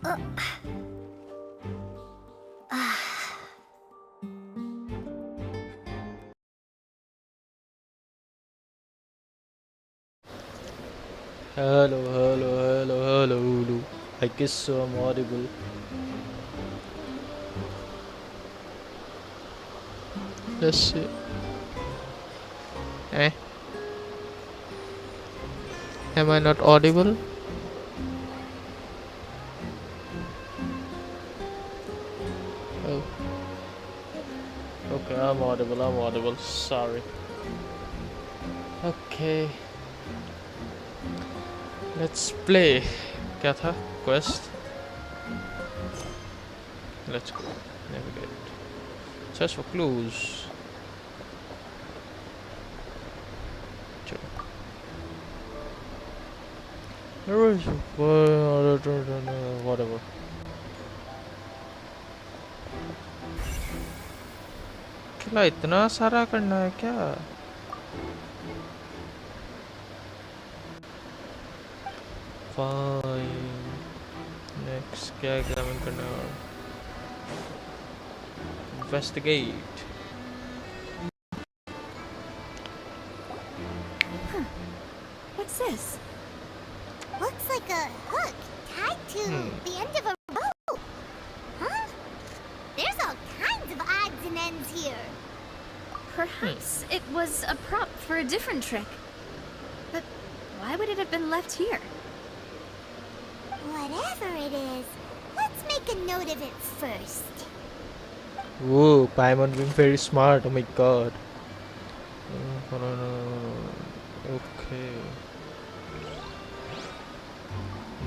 Hello, hello, hello, hello, hello. I guess so I'm audible. Let's see. Eh? Am I not audible? Oh. Okay, I'm audible. Sorry. Okay. Let's play. क्या था? Quest. Let's go. Navigate. Search for clues. चलो. There is whatever. क्या इतना सारा करना है क्या? Fine. Next, क्या examine करना है? Investigate. What's this? Looks like a hook tied to the end of a rope. Huh? There's all kinds of odds and ends here. Perhaps it was a prop for a different trick. But why would it have been left here? Whatever it is, let's make a note of it first. Whoa, Paimon being very smart. Oh my god. Okay.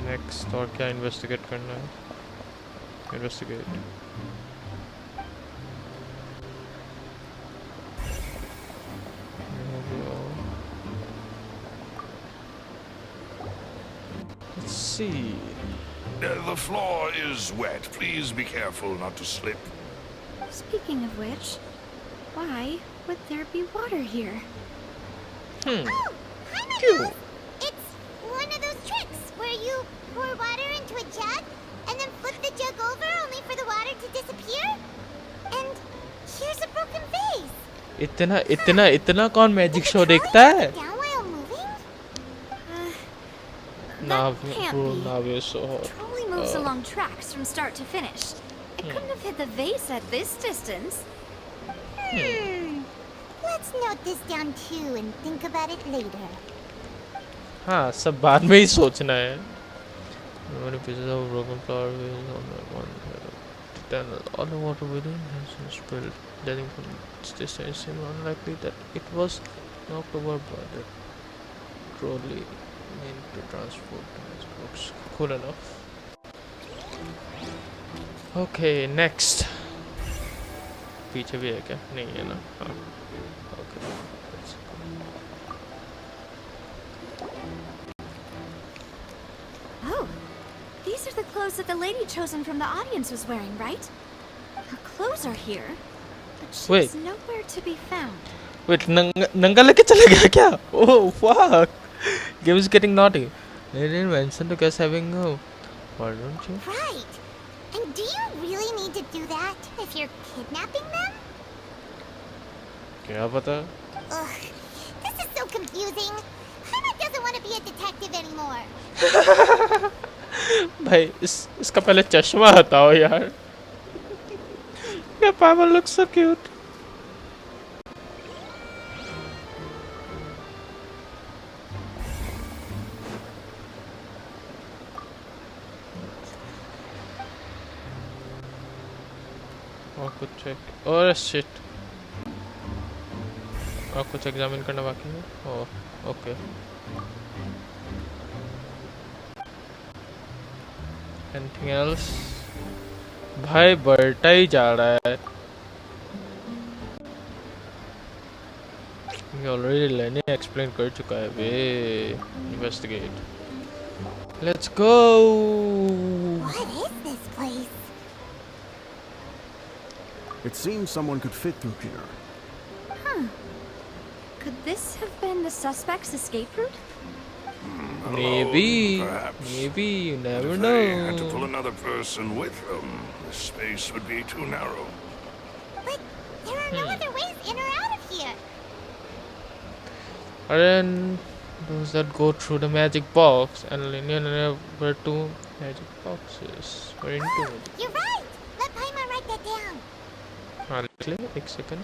Next, और क्या investigate करना है? Investigate. Let's see. The floor is wet. Please be careful not to slip. Speaking of which, why would there be water here? Oh, hi, my girls. It's one of those tricks where you pour water into a jug and then flip the jug over only for the water to disappear. And here's a broken vase. इतना कौन magic show देखता है? Down while moving? That can't be. Nave so hot. Trolley moves along tracks from start to finish. It couldn't have hit the vase at this distance. Let's note this down too and think about it later. हाँ, सब बाद में ही सोचना है. Many pieces of broken flower vase on that one. Then all the water within has been spilled. Judging from its distance, it seems unlikely that it was knocked over by the trolley meant to transport transports. Cool enough. Okay, next. पीछे भी है क्या? नहीं है ना? हाँ. Okay. Let's Oh, these are the clothes that the lady chosen from the audience was wearing, right? Her clothes are here, but she's Wait. nowhere to be found. Wait, नंगा लेके चला गया क्या? Oh fuck! Game is getting naughty. They didn't mention the guest having a. Why don't you? Right. And do you really need to do that if you're kidnapping them? क्या पता? Ugh, this is so confusing. Hana doesn't want to be a detective anymore. भाई इसका पहले चश्मा हटाओ यार. Yeah, Paimon looks so cute. और कुछ चेक. और शिट. और कुछ एग्जामिन करना बाकी है. ओह, ओके. Anything else? भाई बढ़ता ही जा रहा है. ये ऑलरेडी लेने एक्सप्लेन कर चुका है way. Investigate. Let's go. What is this place? It seems someone could fit through here. Huh. Could this have been the suspect's escape route? Maybe. Perhaps. Maybe. You But never if they had to know. pull another person with them, the space would be too narrow. But there are no other ways in or out of here. And then those that go through the magic box and linear were two magic boxes. We're into it. You're right. Let Paimon write that down. One second.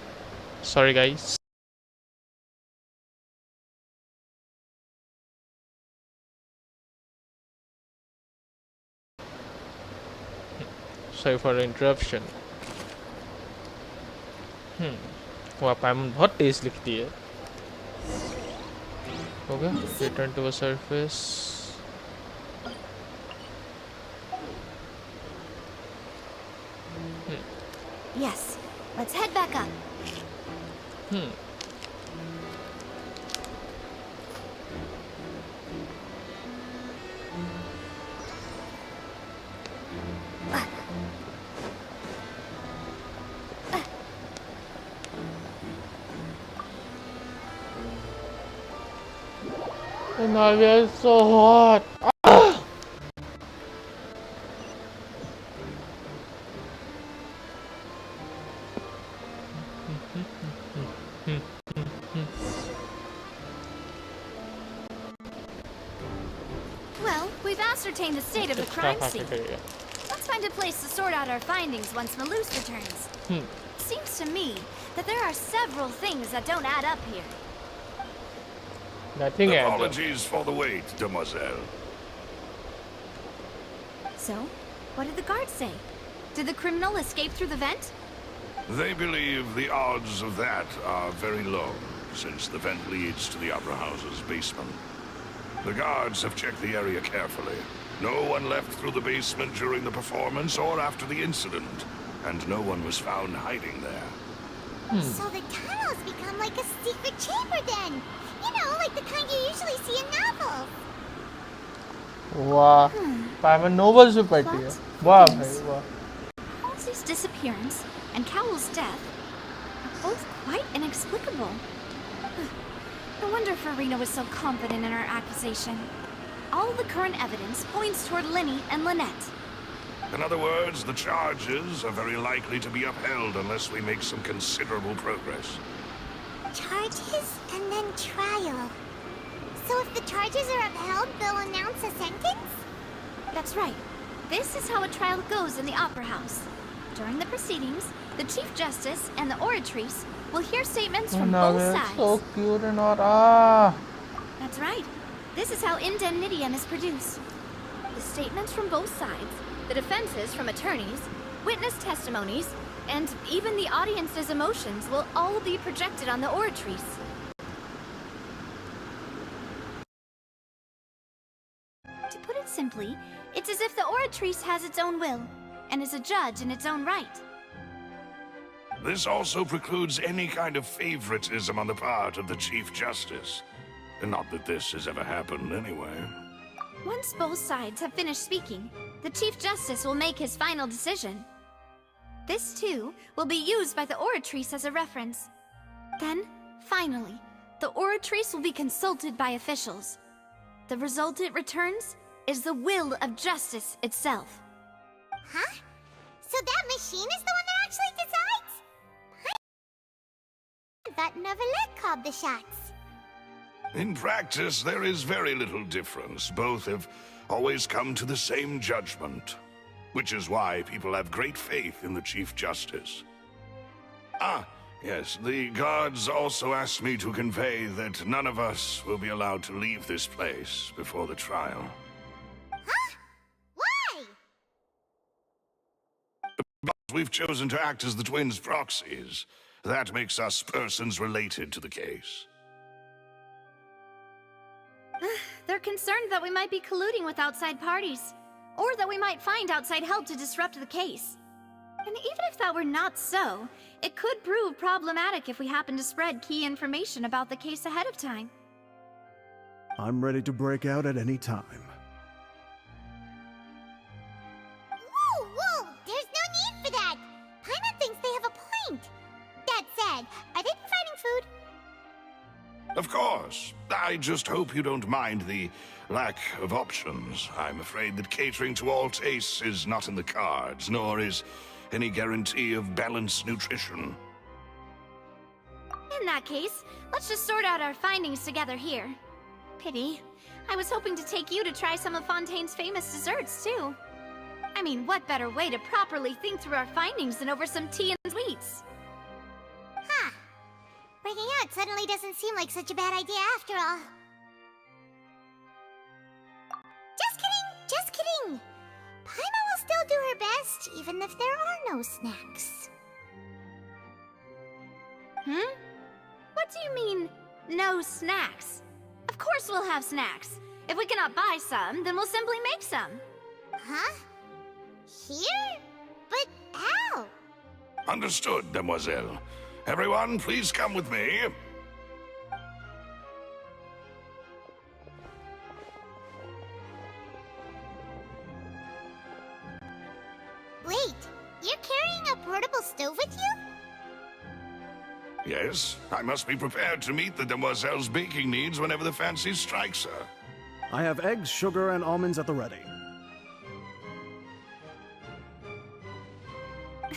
Sorry, guys. Sorry for the interruption. वाह पाइमन बहुत तेज लिखती है. Okay, return to a surface. Yes, let's head back up. And Nadia is so hot. Well, we've ascertained the state of the crime scene. Let's find a place to sort out our findings once Malus returns. Seems to me that there are several things that don't add up here. Nothing adds up. Apologies for the wait, demoiselle. So, what did the guards say? Did the criminal escape through the vent? They believe the odds of that are very low, since the vent leads to the Opera House's basement. The guards have checked the area carefully. No one left through the basement during the performance or after the incident, and no one was found hiding there. So the tunnels become like a secret chamber then. You know, like the kind you usually see in novels. वाह पाइमन novels में पढ़ती है. वाह भाई वाह. Halsey's disappearance and Cowell's death are both quite inexplicable. No wonder Farina was so confident in her accusation. All the current evidence points toward Linny and Lynette. In other words, the charges are very likely to be upheld unless we make some considerable progress. Charges and then trial. So if the charges are upheld, they'll announce a sentence? That's right. This is how a trial goes in the Opera House. During the proceedings, the Chief Justice and the oratrice will hear statements from both sides. So cute and all. That's right. This is how indemnitium is produced. The statements from both sides, the defenses from attorneys, witness testimonies, and even the audience's emotions will all be projected on the oratrice. To put it simply, it's as if the oratrice has its own will, and is a judge in its own right. This also precludes any kind of favoritism on the part of the Chief Justice. Not that this has ever happened anyway. Once both sides have finished speaking, the Chief Justice will make his final decision. This, too, will be used by the oratrice as a reference. Then, finally, the oratrice will be consulted by officials. The result it returns is the will of justice itself. Huh? So that machine is the one that actually decides? I thought Neverlet called the shots. In practice, there is very little difference. Both have always come to the same judgment, which is why people have great faith in the Chief Justice. Ah, yes, the guards also asked me to convey that none of us will be allowed to leave this place before the trial. Huh? Why? We've chosen to act as the twins' proxies. That makes us persons related to the case. They're concerned that we might be colluding with outside parties, or that we might find outside help to disrupt the case. And even if that were not so, it could prove problematic if we happen to spread key information about the case ahead of time. I'm ready to break out at any time. Whoa, whoa! There's no need for that! Paimon thinks they have a point! That said, are they providing food? Of course. I just hope you don't mind the lack of options. I'm afraid that catering to all tastes is not in the cards, nor is any guarantee of balanced nutrition. In that case, let's just sort out our findings together here. Pity. I was hoping to take you to try some of Fontaine's famous desserts, too. I mean, what better way to properly think through our findings than over some tea and sweets? Huh. Breaking out suddenly doesn't seem like such a bad idea after all. Just kidding! Just kidding! Paimon will still do her best, even if there are no snacks. What do you mean, no snacks? Of course we'll have snacks. If we cannot buy some, then we'll simply make some. Huh? Here? But how? Understood, demoiselle. Everyone, please come with me. Wait, you're carrying a portable stove with you? Yes, I must be prepared to meet the demoiselle's baking needs whenever the fancy strikes her. I have eggs, sugar, and almonds at the ready.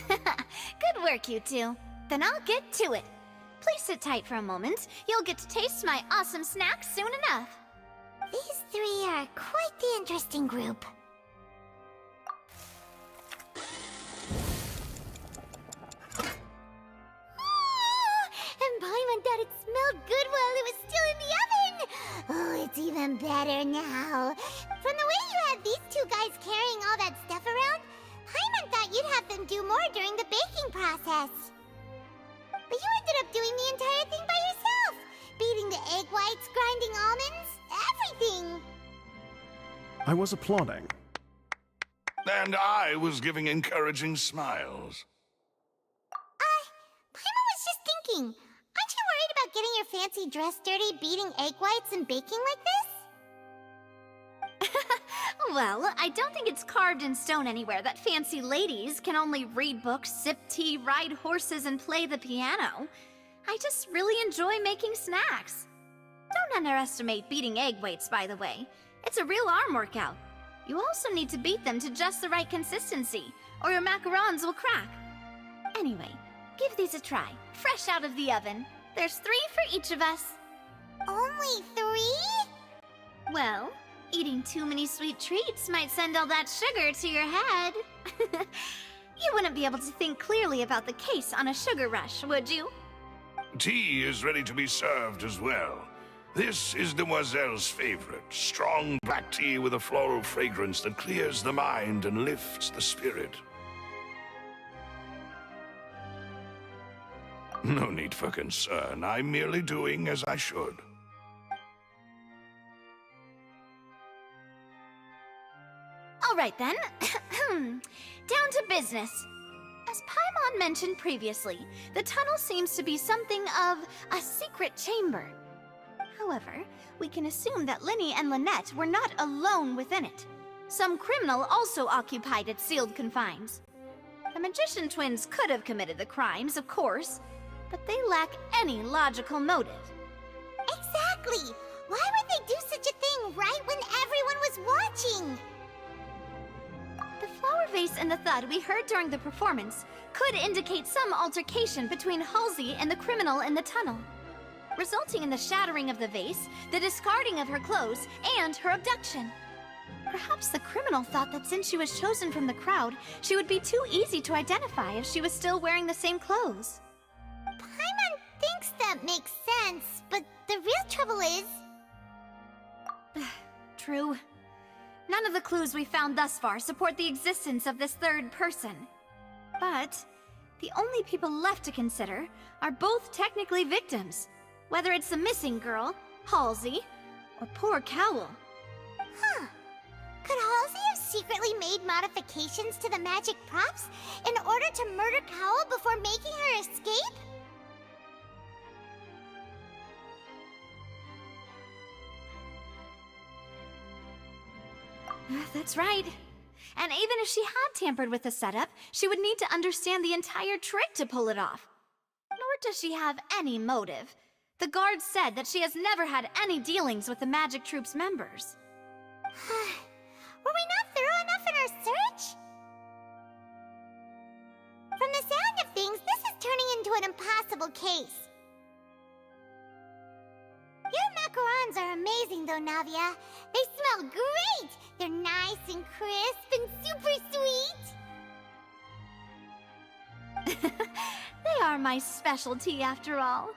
Good work, you two. Then I'll get to it. Please sit tight for a moment. You'll get to taste my awesome snacks soon enough. These three are quite the interesting group. And Paimon thought it smelled good while it was still in the oven! Oh, it's even better now. From the way you had these two guys carrying all that stuff around, Paimon thought you'd have them do more during the baking process. But you ended up doing the entire thing by yourself! Beating the egg whites, grinding almonds, everything! I was applauding. And I was giving encouraging smiles. Paimon was just thinking, aren't you worried about getting your fancy dress dirty beating egg whites and baking like this? Well, I don't think it's carved in stone anywhere that fancy ladies can only read books, sip tea, ride horses, and play the piano. I just really enjoy making snacks. Don't underestimate beating egg whites, by the way. It's a real arm workout. You also need to beat them to just the right consistency, or your macarons will crack. Anyway, give these a try, fresh out of the oven. There's 3 for each of us. Only 3? Well, eating too many sweet treats might send all that sugar to your head. You wouldn't be able to think clearly about the case on a sugar rush, would you? Tea is ready to be served as well. This is Demoiselle's favorite, strong black tea with a floral fragrance that clears the mind and lifts the spirit. No need for concern. I'm merely doing as I should. All right then. Down to business. As Paimon mentioned previously, the tunnel seems to be something of a secret chamber. However, we can assume that Linny and Lynette were not alone within it. Some criminal also occupied its sealed confines. The magician twins could have committed the crimes, of course, but they lack any logical motive. Exactly! Why would they do such a thing right when everyone was watching? The flower vase and the thud we heard during the performance could indicate some altercation between Halsey and the criminal in the tunnel, resulting in the shattering of the vase, the discarding of her clothes, and her abduction. Perhaps the criminal thought that since she was chosen from the crowd, she would be too easy to identify if she was still wearing the same clothes. Paimon thinks that makes sense, but the real trouble is... True. None of the clues we found thus far support the existence of this third person. But the only people left to consider are both technically victims, whether it's the missing girl, Halsey, or poor Cowell. Huh. Could Halsey have secretly made modifications to the magic props in order to murder Cowell before making her escape? That's right. And even if she had tampered with the setup, she would need to understand the entire trick to pull it off. Nor does she have any motive. The guard said that she has never had any dealings with the magic troop's members. Were we not thorough enough in our search? From the sound of things, this is turning into an impossible case. Your macarons are amazing though, Navia. They smell great! They're nice and crisp and super sweet! They are my specialty after all.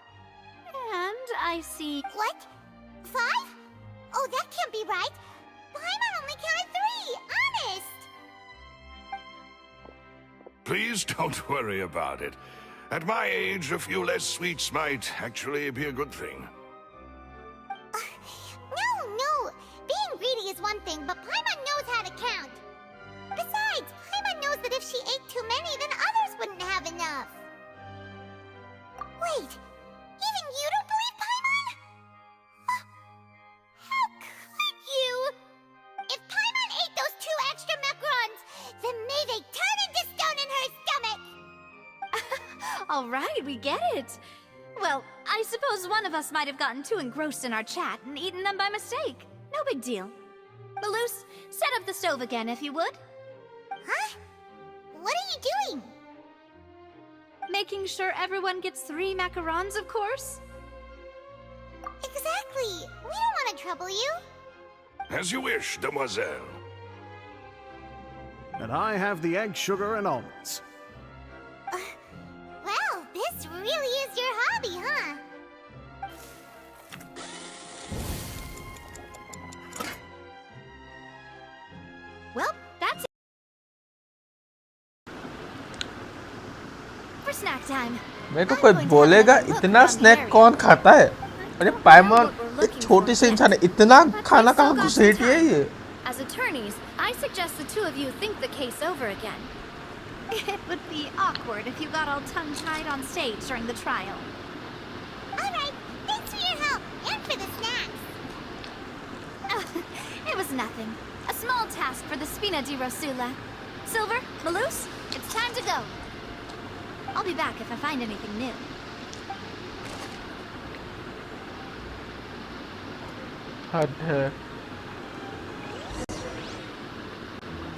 And I see... What? 5? Oh, that can't be right! Paimon only counted 3! Honest! Please don't worry about it. At my age, a few less sweets might actually be a good thing. No! Being greedy is one thing, but Paimon knows how to count. Besides, Paimon knows that if she ate too many, then others wouldn't have enough. Wait, even you don't believe Paimon? How could you? If Paimon ate those 2 extra macarons, then may they turn into stone in her stomach! All right, we get it. Well, I suppose one of us might have gotten too engrossed in our chat and eaten them by mistake. No big deal. Maloose, set up the stove again if you would. Huh? What are you doing? Making sure everyone gets 3 macarons, of course. Exactly. We don't want to trouble you. As you wish, demoiselle. And I have the egg, sugar, and almonds. Well, this really is your hobby, huh? Well, that's it for snack time. मेरे को कोई बोलेगा इतना snack कौन खाता है? अरे पाइमन एक छोटी सी इंसान है, इतना खाना कहाँ घुसेटी है ये? As attorneys, I suggest the two of you think the case over again. It would be awkward if you got all tongue-tied on stage during the trial. Alright, thanks for your help, and for the snacks. It was nothing. A small task for the Spina di Rosula. Silver, Maloose, it's time to go. I'll be back if I find anything new. हद है.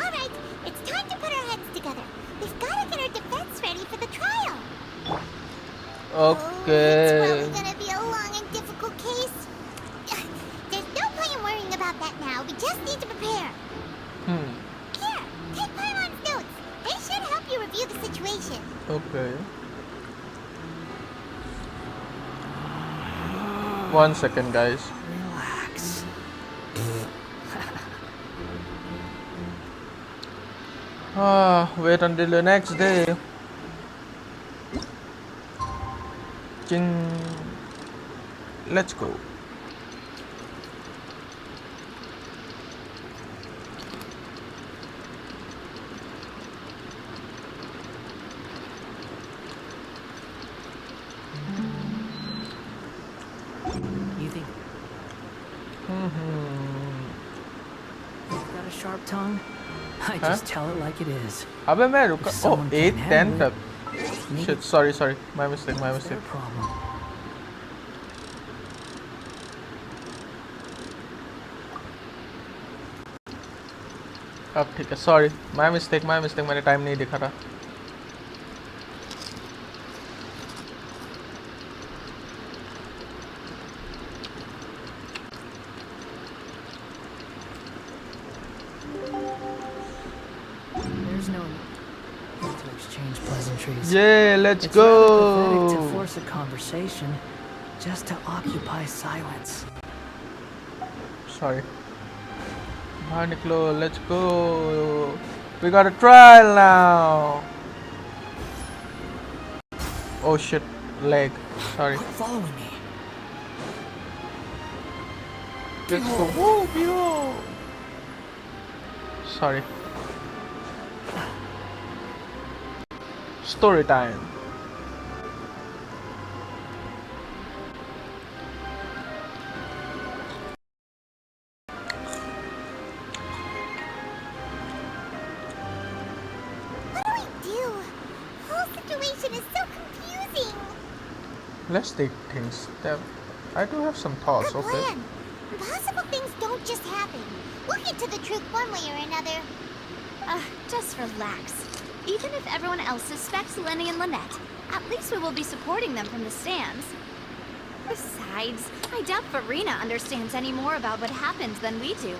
Alright, it's time to put our heads together. We've got to get our defense ready for the trial. Oh, it's Okay. probably gonna be a long and difficult case. There's no point in worrying about that now. We just need to prepare. Here, take Paimon's notes. They should help you review the situation. Okay. 1 second, guys. Relax. Wait until the next day. Ching. Let's go. You think you've got a sharp tongue? I just tell it like it is. अबे मैं रुका. If Oh, someone 8, can't 10 handle तक. maybe Shit, sorry. My mistake. it's their problem. अब ठीक है. Sorry. My mistake. मैंने time नहीं देखा था. There's no need to exchange pleasantries. Yeah, let's It's rather pathetic to go. force a conversation just to occupy silence. Sorry. बाहर निकलो. Let's go. We got a trial now. Oh shit. Leg. Sorry. Quit following me. Let's go. Whoa, yo. Sorry. Story time. What do we do? The whole situation is so confusing. Let's take things step. I do have some thoughts. Good Okay. plan. Impossible things don't just happen. We'll get to the truth one way or another. Just relax. Even if everyone else suspects Lenny and Lynette, at least we will be supporting them from the stands. Besides, I doubt Farina understands any more about what happened than we do.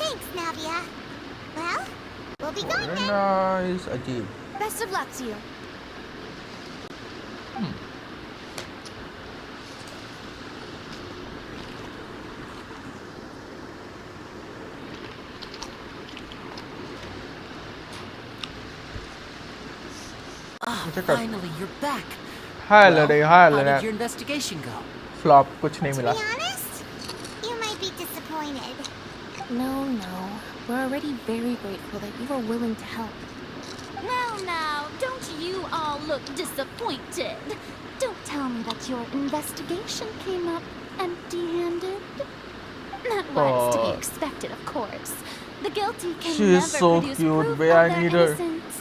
Thanks, Navia. Well, we'll be going Very then. nice, Ajib. Best of luck to you. Check out. Finally, you're back. Hi, Well, Lady. Hi, how did your Lynette. investigation go? Flop. कुछ नहीं To मिला. be honest, you might be disappointed. No. We're already very grateful that you were willing to help. Now, don't you all look disappointed. Don't tell me that your investigation came up empty-handed. That was to be Oh. expected, of course. The guilty can She is never so produce cute, proof babe, of I their need her. innocence.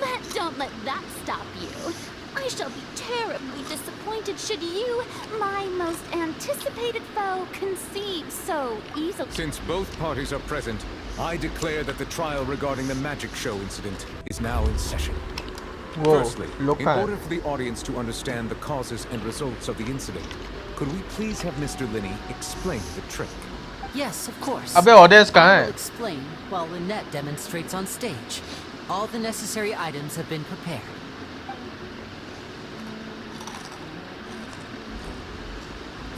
But don't let that stop you. I shall be terribly disappointed should you, my most anticipated foe, concede so easily. Since both parties are present, I declare that the trial regarding the magic show incident is now in session. Whoa. Firstly, Look in at. order for the audience to understand the causes and results of the incident, could we please have Mr. Linney explain the trick? Yes, of course. अबे audience कहाँ I will है? explain while Lynette demonstrates on stage. All the necessary items have been prepared.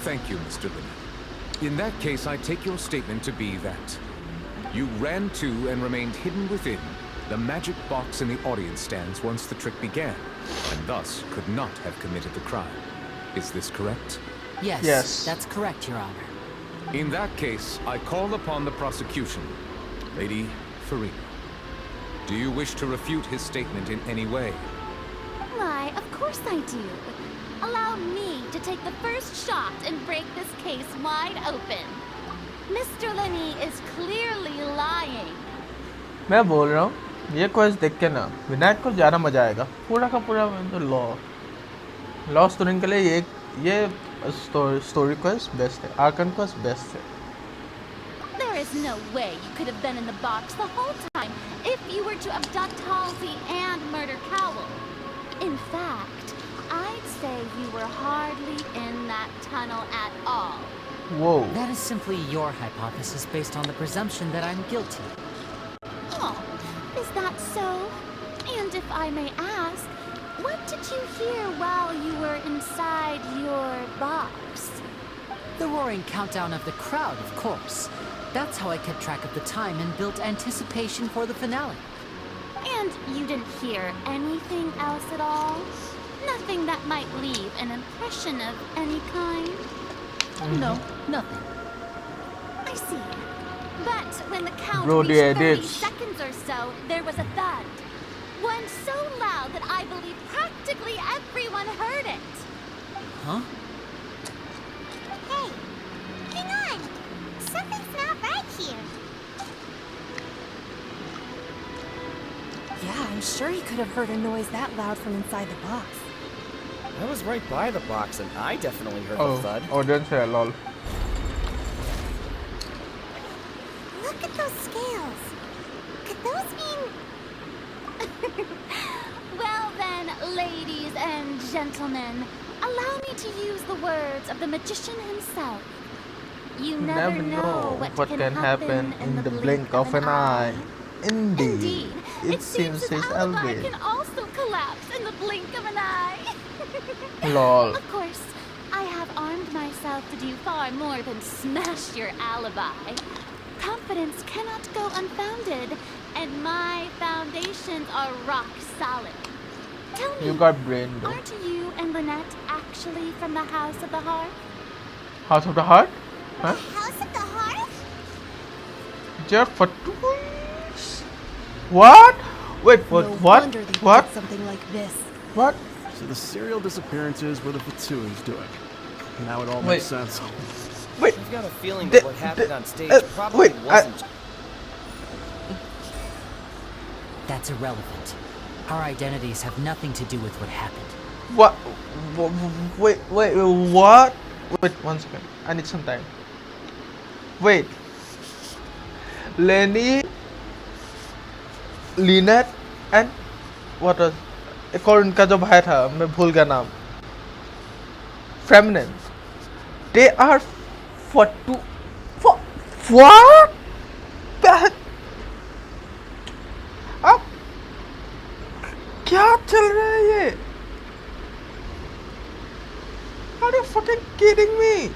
Thank you, Mr. Linney. In that case, I take your statement to be that you ran to and remained hidden within the magic box in the audience stands once the trick began, and thus could not have committed the crime. Is this correct? Yes, that's correct, Your Honor. In that case, I call upon the prosecution. Lady Farina, do you wish to refute his statement in any way? Why, of course I do. Allow me to take the first shot and break this case wide open. Mr. Linney is clearly lying. मैं बोल रहा हूँ ये quest देख के ना विनायक को ज़्यादा मजा आएगा. पूरा का पूरा लॉ स्टूडेंट के लिए ये स्टोरी क्वेस्ट बेस्ट है. आर्कन क्वेस्ट बेस्ट है. There is no way you could have been in the box the whole time if you were to abduct Halsey and murder Cowell. In fact, I'd say you were hardly in that tunnel at all. Whoa. That is simply your hypothesis based on the presumption that I'm guilty. Oh, is that so? And if I may ask, what did you hear while you were inside your box? The roaring countdown of the crowd, of course. That's how I kept track of the time and built anticipation for the finale. And you didn't hear anything else at all? Nothing that might leave an impression of any kind? No, nothing. I see. But when the count Bro, reached the 30 edits. seconds or so, there was a thud. One so loud that I believe practically everyone heard it. Huh? Hey, hang on. Something's not right here. Yeah, I'm sure he could have heard a noise that loud from inside the box. I was right by the box and I definitely heard the thud. Audience है lol. Look at those scales. Could those mean... Well then, ladies and gentlemen, allow me to use the words of the magician himself. You never know what can happen in the blink of an eye. Indeed. It seems his alibi always. can also collapse in the blink of an eye. Lol. Of course, I have armed myself to do far more than smash your alibi. Confidence cannot go unfounded, and my foundations are rock solid. Tell me, You got brain though. aren't you and Lynette actually from the House of the Hearth? House of the Heart? Huh? House of the Hearth? Jeff for twins? What? Wait, what? No What? wonder they What? did something like this. What? So the serial disappearances were the Fatsui's doing. Now it all Wait. makes sense. Wait. I've got a feeling The- that what happened the- on stage probably wait, wasn't. That's irrelevant. Our identities have nothing to do with what happened. What? Wait, what? Wait, 1 second. I need some time. Wait. Lenny, Lynette, and what was? एक और उनका जो भाई था, मैं भूल गया नाम. Feminine. They are for two. For what? अब क्या चल रहा है ये? Are you fucking kidding me?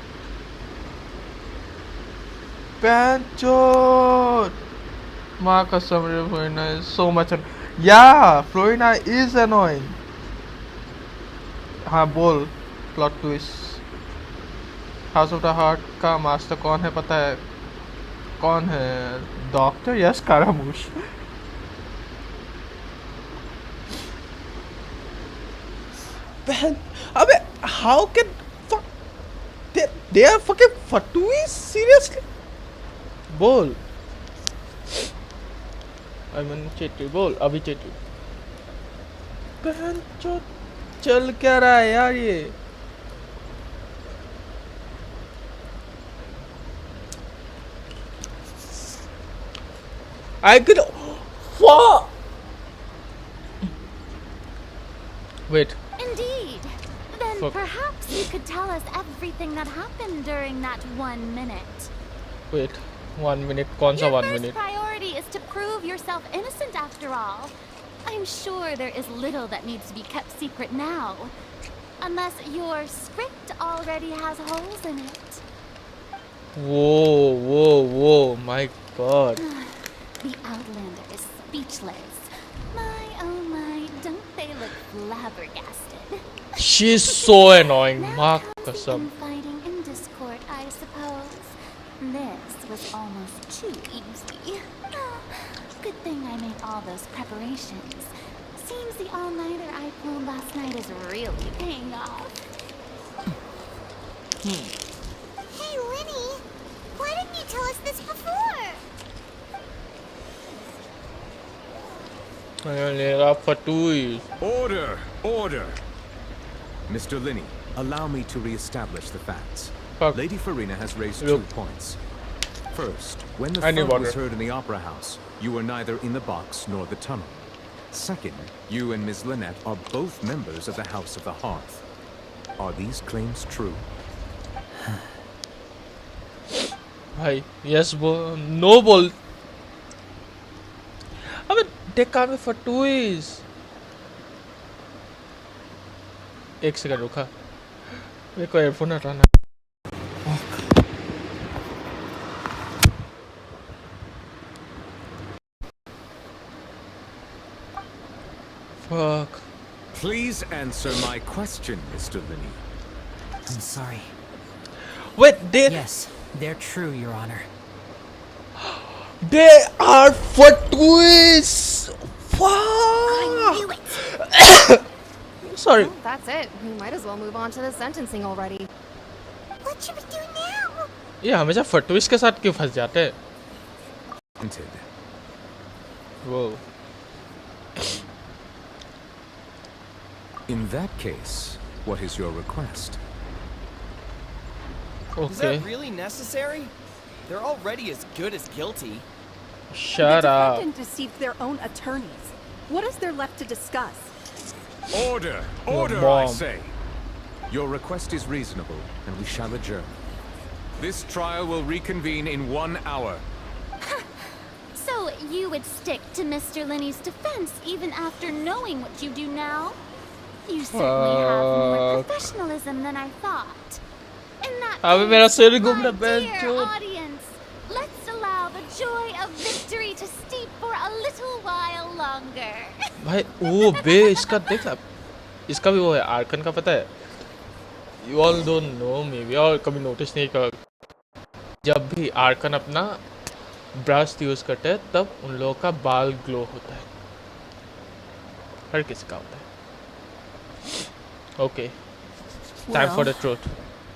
Panchot! माँ कसम रे, Florina is so much. Yeah, Florina is annoying. हाँ बोल. Plot twist. House of the Heart का मास्टर कौन है पता है? कौन है? Doctor? Yes, Scaramouche. Man, अबे how can fuck they are fucking fatuis? Seriously? बोल. I mean चेटी बोल अभी चेटी. बहन चो चल क्या रहा है यार ये? I could. What? Wait. Indeed. Then Fuck. perhaps you could tell us everything that happened during that 1 minute. Wait. 1 minute. कौन सा Your 1 first minute? priority is to prove yourself innocent after all. I'm sure there is little that needs to be kept secret now. Unless your script already has holes in it. Whoa. My God. The Outlander is speechless. My, oh my, don't they look flabbergasted? She's so annoying. माँ कसम. Fighting in Discord, I suppose. This was almost too easy. Oh, good thing I made all those preparations. Seems the all-nighter I pulled last night is really paying off. Hey, Winnie! Why didn't you tell us this before? Fatuis. Order! Mr. Linney, allow me to re-establish the facts. Fuck. Lady Farina has raised Look. 2 points. First, when the I need thud was water. heard in the Opera House, you were neither in the box nor the tunnel. Second, you and Ms. Lynette are both members of the House of the Hearth. Are these claims true? भाई yes बोल. No बोल. अबे they can't be fatuis. एक second रुका. मेरे को earphone हटाना. Fuck. Please answer my question, Mr. Linney. I'm sorry. Wait, they Yes, they're true, Your Honor. they are fatuis. Fuck. Knew it! Sorry. Well, that's it. We might as well move on to the sentencing already. What should we do now? ये हमेशा फटविस के साथ क्यों फंस जाते हैं? Granted. वो In that case, what is your request? Is okay. that really necessary? They're already as good as guilty. Shut the up. defendant deceived their own attorneys. What is there left to discuss? Order! Your Order, I mom. say! Your request is reasonable, and we shall adjourn. This trial will reconvene in 1 hour. So you would stick to Mr. Linney's defense even after knowing what you do now? You certainly have more Fuck. professionalism than I thought. In that अबे मेरा सिर case, घूम रहा my है, dear चोद. audience, let's allow the joy of victory to steep for a little while longer. भाई वो बे इसका देख ला. इसका भी वो है आर्कन का पता है. You all don't know maybe और कभी नोटिस नहीं कर. जब भी आर्कन अपना ब्रश यूज करते हैं तब उन लोगों का बाल ग्लो होता है. हर किसी का होता है. Okay. Time for the Well, truth.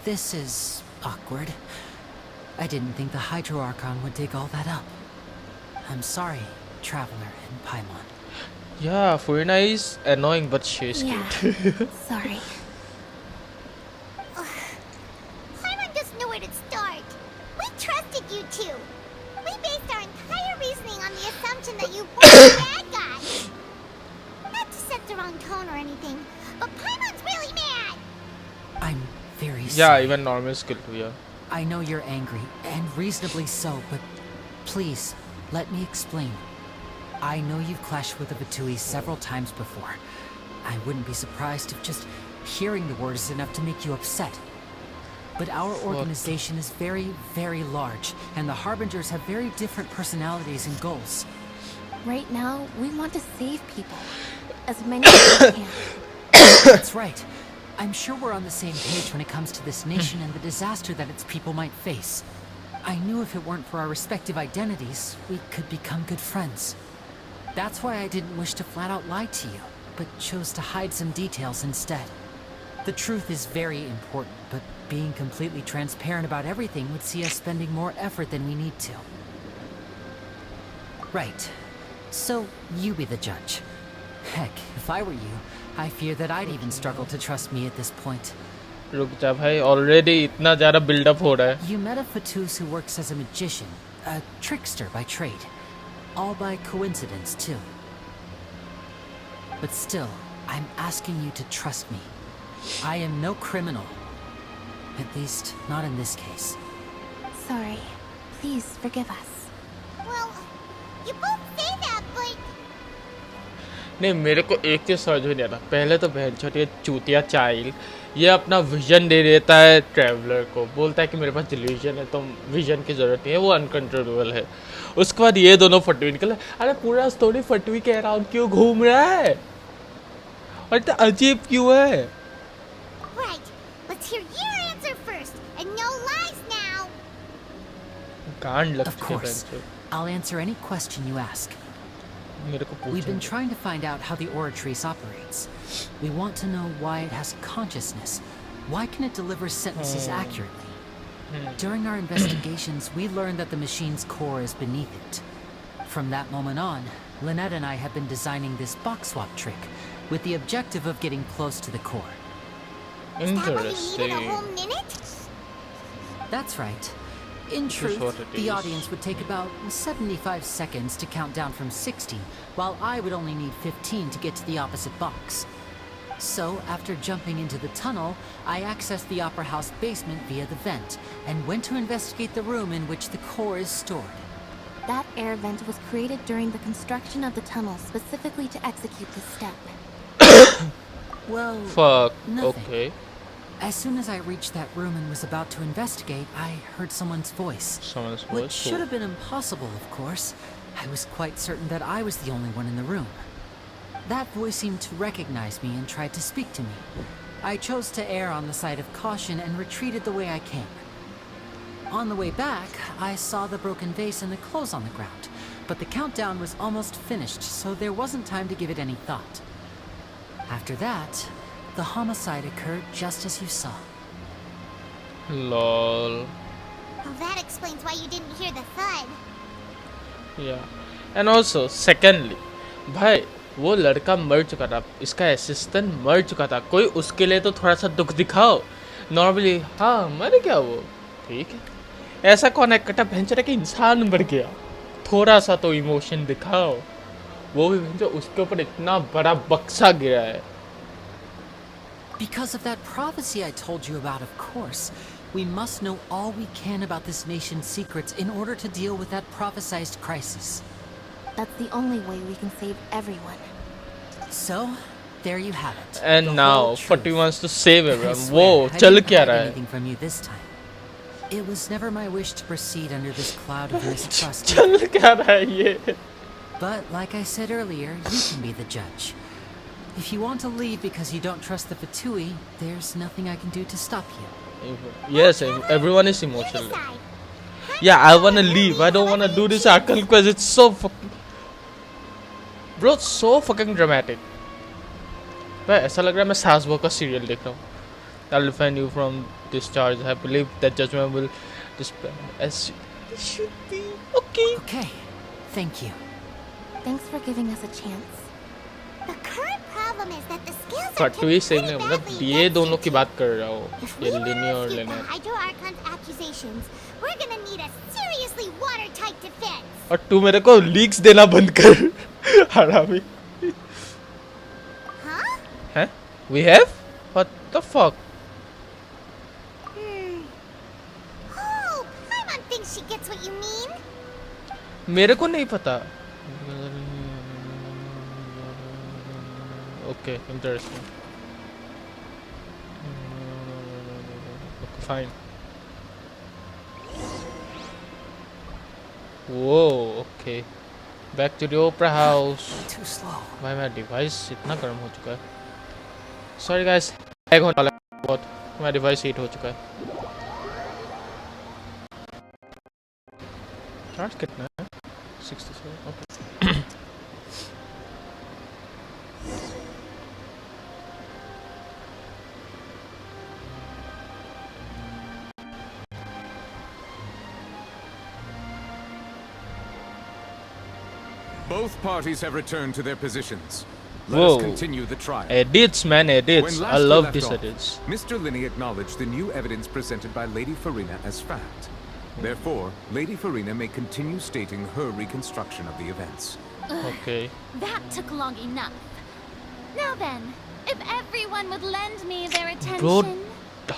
This is awkward. I didn't think the Hydro Archon would dig all that up. I'm sorry, Traveler and Paimon. Yeah, Furina is annoying, but she's Yeah. cute. Sorry. Paimon doesn't know where to start. We trusted you two. We based our entire reasoning on the assumption that you weren't the bad guy. Not to set the wrong tone or anything, but Paimon's really mad. I'm very Yeah, sorry. even normal skill too, yeah. I know you're angry, and reasonably so, but please, let me explain. I know you've clashed with the Batui several times before. I wouldn't be surprised if just hearing the word is enough to make you upset. But our organization is very, very large, and the Harbingers have very different personalities and goals. Right now, we want to save people. As many as we can. That's right. I'm sure we're on the same page when it comes to this nation and the disaster that its people might face. I knew if it weren't for our respective identities, we could become good friends. That's why I didn't wish to flat out lie to you, but chose to hide some details instead. The truth is very important, but being completely transparent about everything would see us spending more effort than we need to. Right. So, you be the judge. Heck, if I were you, I fear that I'd even struggle to trust me at this point. रुक जा भाई, already इतना ज़्यादा build up हो रहा है. You met a Fatus who works as a magician, a trickster by trade. All by coincidence, too. But still, I'm asking you to trust me. I am no criminal. At least, not in this case. Sorry. Please forgive us. Well, you both say that, but नहीं, मेरे को एक चीज़ समझ में नहीं आता. पहले तो बहन छोटी चूतिया चाइल्ड ये अपना विजन दे देता है ट्रैवलर को, बोलता है कि मेरे पास डिल्यूजन है तो विजन की ज़रूरत नहीं है, वो अनकंट्रोलेबल है. उसके बाद ये दोनों फटवी निकले. अरे पूरा स्टोरी फटवी के अराउंड क्यों घूम रहा है और इतना अजीब क्यों है? right. Let's hear your answer first, and no lies now. गांड लग Of चुके course. हैं. I'll answer any question you ask. मेरे को We've been पूछो. trying to find out how the Oratrice operates. We want to know why it has consciousness. Why can it deliver sentences accurately? During our investigations, we learned that the machine's core is beneath it. From that moment on, Lynette and I have been designing this box swap trick with the objective of getting close to the core. Is that why you needed a Interesting. whole minute? That's right. In This is truth, what it the is. audience would take about 75 seconds to count down from 60, while I would only need 15 to get to the opposite box. So, after jumping into the tunnel, I accessed the Opera House basement via the vent, and went to investigate the room in which the core is stored. That air vent was created during the construction of the tunnel specifically to execute this step. Well, Fuck. nothing. Okay. As soon as I reached that room and was about to investigate, I heard someone's voice. Someone's Which voice. should have been impossible, of course. I was quite certain that I was the only one in the room. That voice seemed to recognize me and tried to speak to me. I chose to err on the side of caution and retreated the way I came. On the way back, I saw the broken vase and the clothes on the ground, but the countdown was almost finished, so there wasn't time to give it any thought. After that, the homicide occurred just as you saw. Lol. Well, that explains why you didn't hear the thud. Yeah. And also, secondly, भाई वो लड़का मर चुका था, इसका assistant मर चुका था, कोई उसके लिए तो थोड़ा सा दुख दिखाओ. नॉर्मली हाँ मर गया वो, ठीक है. ऐसा कौन है कटा भैंचरा कि इंसान मर गया, थोड़ा सा तो इमोशन दिखाओ. वो भी भैंचो उसके ऊपर इतना बड़ा बक्सा गिरा है. Because of that prophecy I told you about, of course. We must know all we can about this nation's secrets in order to deal with that prophesized crisis. That's the only way we can save everyone. So, there you have it. And the now whole truth. 40 wants to save I everyone. swear, वो I चल didn't क्या hide रहा है? anything from you this time. It was never my wish to proceed under this cloud of mistrust. चल क्या रहा है ये? But like I said earlier, you can be the judge. If you want to leave because you don't trust the Fatui, there's nothing I can do to stop you. Yes, everyone is You emotional. decide. Yeah, I wanna leave. I don't wanna do this Archon because it's so fucking... Bro, it's so fucking dramatic. भाई ऐसा लग रहा है मैं सास बहू का serial देख रहा हूँ. I'll defend you from discharge. I believe that judgment will dispel as it should be. Okay. Okay, thank you. Thanks for giving us a chance. The current problem is that the scales are cut भी same tipped नहीं pretty मतलब badly ये against दोनों you की two. बात कर रहा हूँ If ये we want to लिनी और refute the लेना Hydro Archon's accusations, we're gonna need a seriously watertight defense. और तू मेरे को लीक्स देना बंद कर हरामी Huh? हैं we have what the fuck Oh, Paimon thinks she gets what you mean. मेरे को नहीं पता ओके इंटरेस्टिंग फाइन वो okay back to the opera house Too slow. भाई मेरा डिवाइस इतना गर्म हो चुका है सॉरी गाइस लैग होने वाला है बहुत मेरा डिवाइस हीट हो चुका है चार्ज कितना है 67 okay Both parties have returned to their positions. Let Whoa. us continue the trial. edits man edits When I last we love left these off, edits Mr. Linney acknowledged the new evidence presented by Lady Farina as fact. Therefore, Lady Farina may continue stating her reconstruction of the events. okay That took long enough. Now then, if everyone would lend me their attention. bro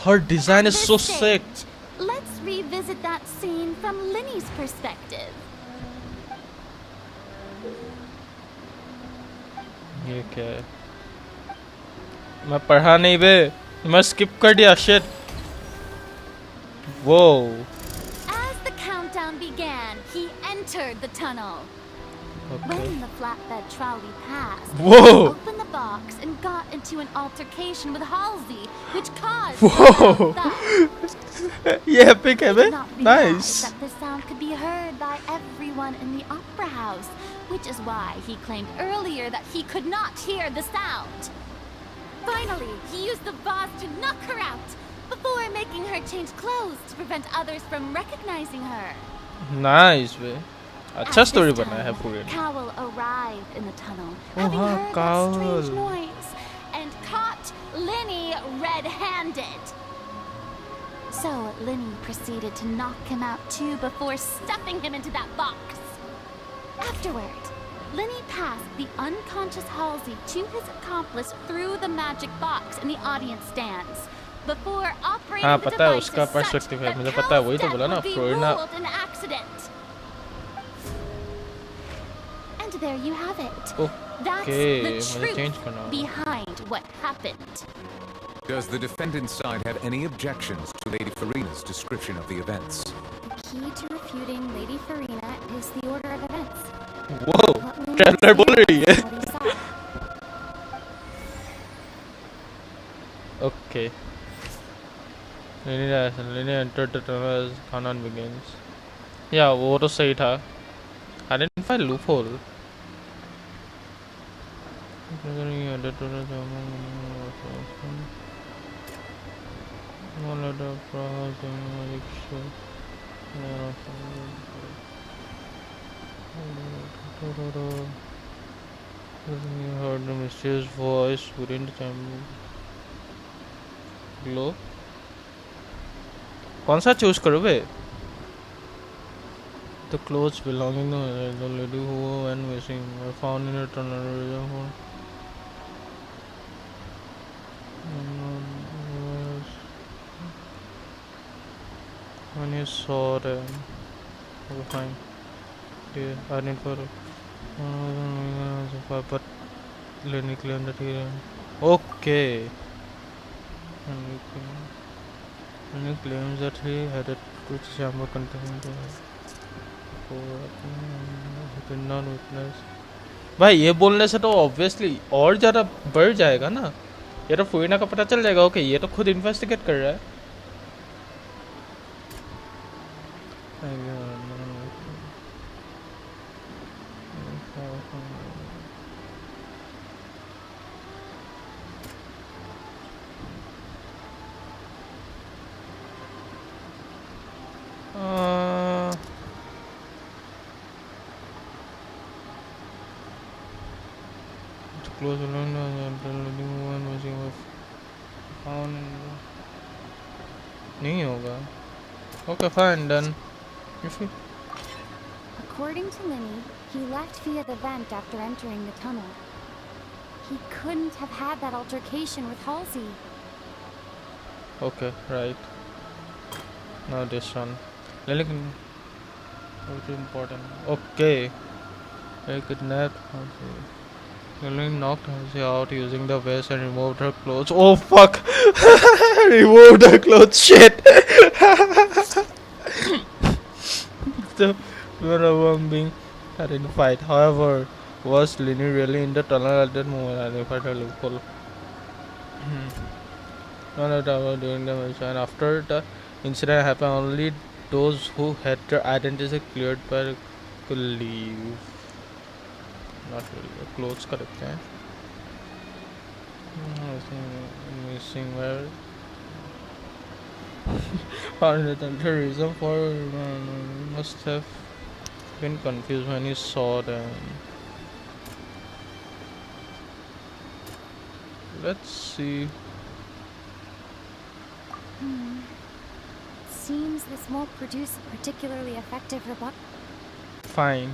her design is at so this sick stage, let's revisit that scene from Linny's perspective. ये क्या है मैं पढ़ा नहीं बे मैं skip कर दिया shit whoa As the countdown began, he entered the tunnel. okay When the flatbed trolley passed, Whoa. he opened the box and got into an altercation with Halsey, which caused Whoa. a thud. ये epic है He bay did not realize nice that the sound could be heard by everyone in the opera house, which is why he claimed earlier that he could not hear the sound. Finally, he used the vase to knock her out before making her change clothes to prevent others from recognizing her. nice बे अच्छा At story this बना है time, पूरे Cowell arrived in the tunnel, Oh, having हाँ, heard that strange Cowell. noise, and caught Linny red-handed. So Linny proceeded to knock him out too before stuffing him into that box. Afterward, Linny passed the unconscious Halsey to his accomplice through the magic box in the audience stands, before operating हाँ the पता है device उसका as such perspective है that मुझे पता है वही Cowell's तो बोला death ना would be Florina ruled an accident. And there you have it. That's okay the मुझे change truth करना होगा behind what happened. Does the defendant's side have any objections to Lady Farina's description of the events? The key to refuting Lady Farina is the order of events. whoa What Luna trailer बोल experienced रही है is what he saw. okay Linear entered the tunnel as countdown begins yeah वो तो सही था identify loophole You heard the mysterious voice within the chamber. Glow. कौन सा choose करो बे? The clothes belonging to the lady who went missing were found in a tunnel. When you saw them, okay, fine. Yeah, I didn't for but Lenny claimed that he okay. And he claims that he had it to the chamber containing the he did not witness. भाई ये बोलने से तो obviously और ज़्यादा बढ़ जाएगा ना ये तो फुइना का पता चल जाएगा ओके ये तो खुद इन्वेस्टिगेट कर रहा है close along the one was found. नहीं होगा. Okay, fine, done. If you According to Linny, he left via the vent after entering the tunnel. He couldn't have had that altercation with Halsey. okay, right. Now this one. Like, very important. Okay. I kidnapped Halsey. Lily knocked Halsey out using the vest and removed her clothes. Oh fuck! Removed her clothes. Shit. The fear of one being identified. However, was Lini really in the tunnel at that moment? Identified a loophole. None of that was during the mission. After the incident happened, only those who had their identities cleared by could leave. Not really. Clothes correct, eh? Missing where? Found the reason for must have been confused when he saw them. Let's see. Seems this won't produce a particularly effective rebuttal. Fine.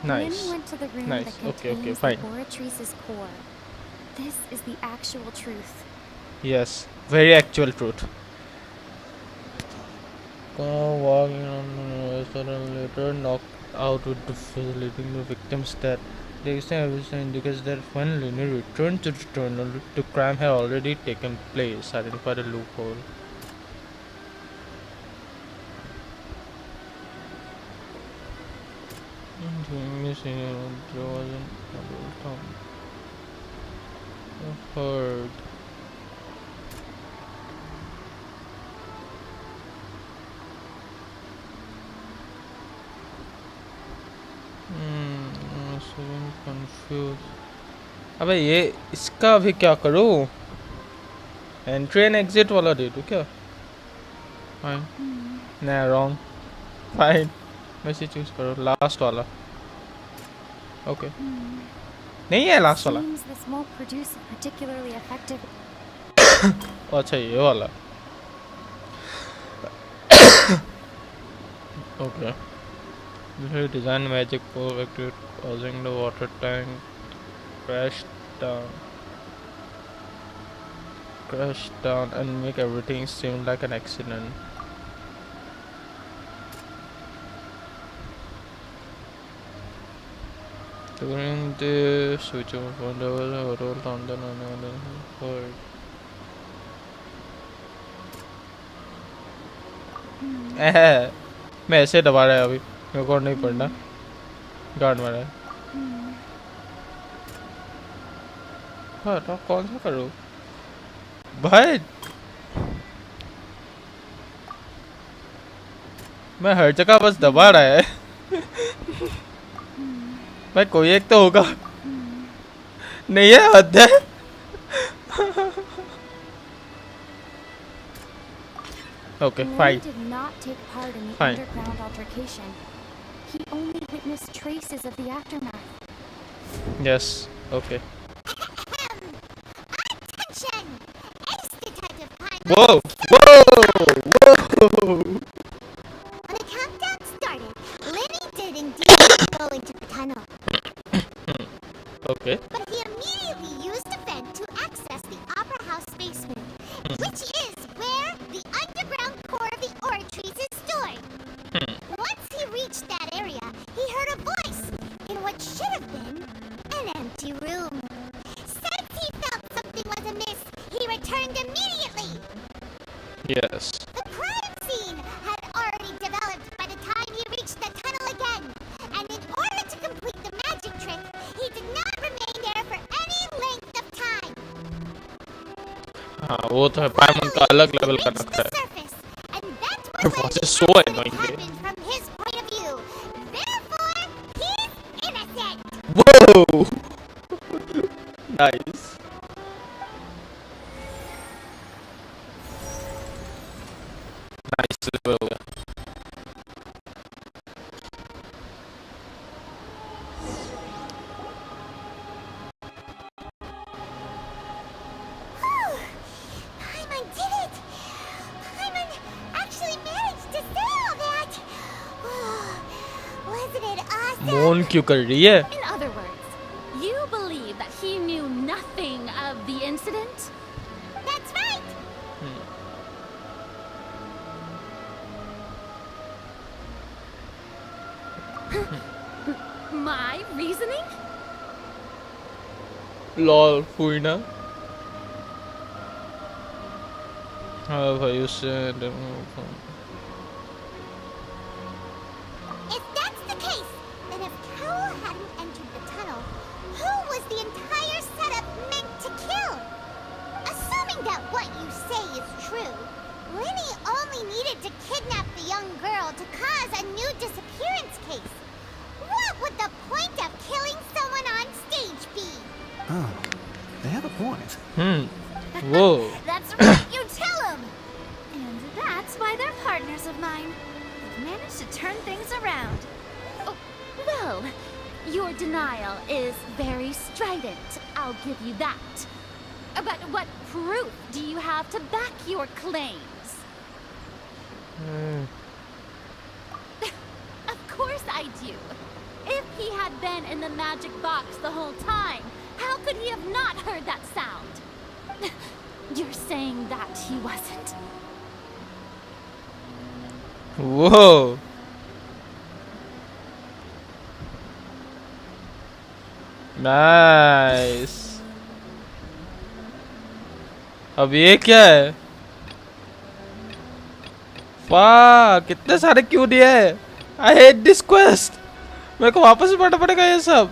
Nice. Linny went to the room Nice. that Okay, contains fine. the Oratrice's core. This is the actual truth. Yes, very actual truth. Walking on later knocked out with the facilitating the victim's death. The evidence indicates that when Lini returned to the tunnel, the crime had already taken place, identified a loophole. There wasn't heard. Confuse. अबे ये इसका भी क्या करूँ? Entry and exit वाला दे दूँ क्या? Fine. नहीं, रॉन्ग. फाइन. मैं से चूज करो लास्ट वाला. ओके. नहीं है लास्ट वाला. Seems this won't produce a particularly effective. अच्छा ये वाला. Okay. This design magic for activate causing the water tank crash down and make everything seem like an accident. During the switch off on the roll on the heard. मैं ऐसे दबा रहा है अभी. मेरे को नहीं पढ़ना. गार्ड मारा है. हाँ तो कौन सा करूँ भाई? मैं हर जगह बस दबा रहा है. भाई कोई एक तो होगा. नहीं है हद है. Okay, fine. Lini did not take part in the Fine. underground altercation. He only witnessed traces of the aftermath. Yes. Okay. Attention! Ace Detective Pilot. Whoa! Whoa! Whoa! When the countdown started, Linny did indeed go into the tunnel. Okay. But he immediately used a vent to access the Opera House basement, which is where the underground core of the Oratrice is stored. Once he reached that area, he heard a voice in what should have been an empty room. Since he felt something was amiss, he returned immediately. Yes. The crime scene had already developed by the time he reached the tunnel again, and in order to complete the magic trick, he did not remain there for any length of time. हाँ वो तो है. पायमन का अलग level का Reached रखता the है. surface, and that's Her what voice led is to so what annoying. happened from his point of view. Therefore, he's innocent. Whoa! Nice. Nice level. On क्यों कर रही है? In other words, you believe that he knew nothing of the incident? That's right. My reasoning? Lol हुई ना? हाँ भाई उससे If that's the case, then if Cowell hadn't entered the tunnel, who was the entire setup meant to kill? Assuming that what you say is true, Linny only needed to kidnap the young girl to cause a new disappearance case. What would the point of killing someone on stage be? Oh, they have a point. Whoa. That's right, you tell him! And that's why they're partners of mine. They've managed to turn things around. Oh, well, your denial is very strident, I'll give you that. But what proof do you have to back your claims? Of course I do. If he had been in the magic box the whole time, how could he have not heard that sound? You're saying that he wasn't? Whoa. Nice. अब ये क्या है? वाह कितने सारे क्यों दिए हैं? I hate this quest. मेरे को वापस पढ़ना पड़ेगा ये सब.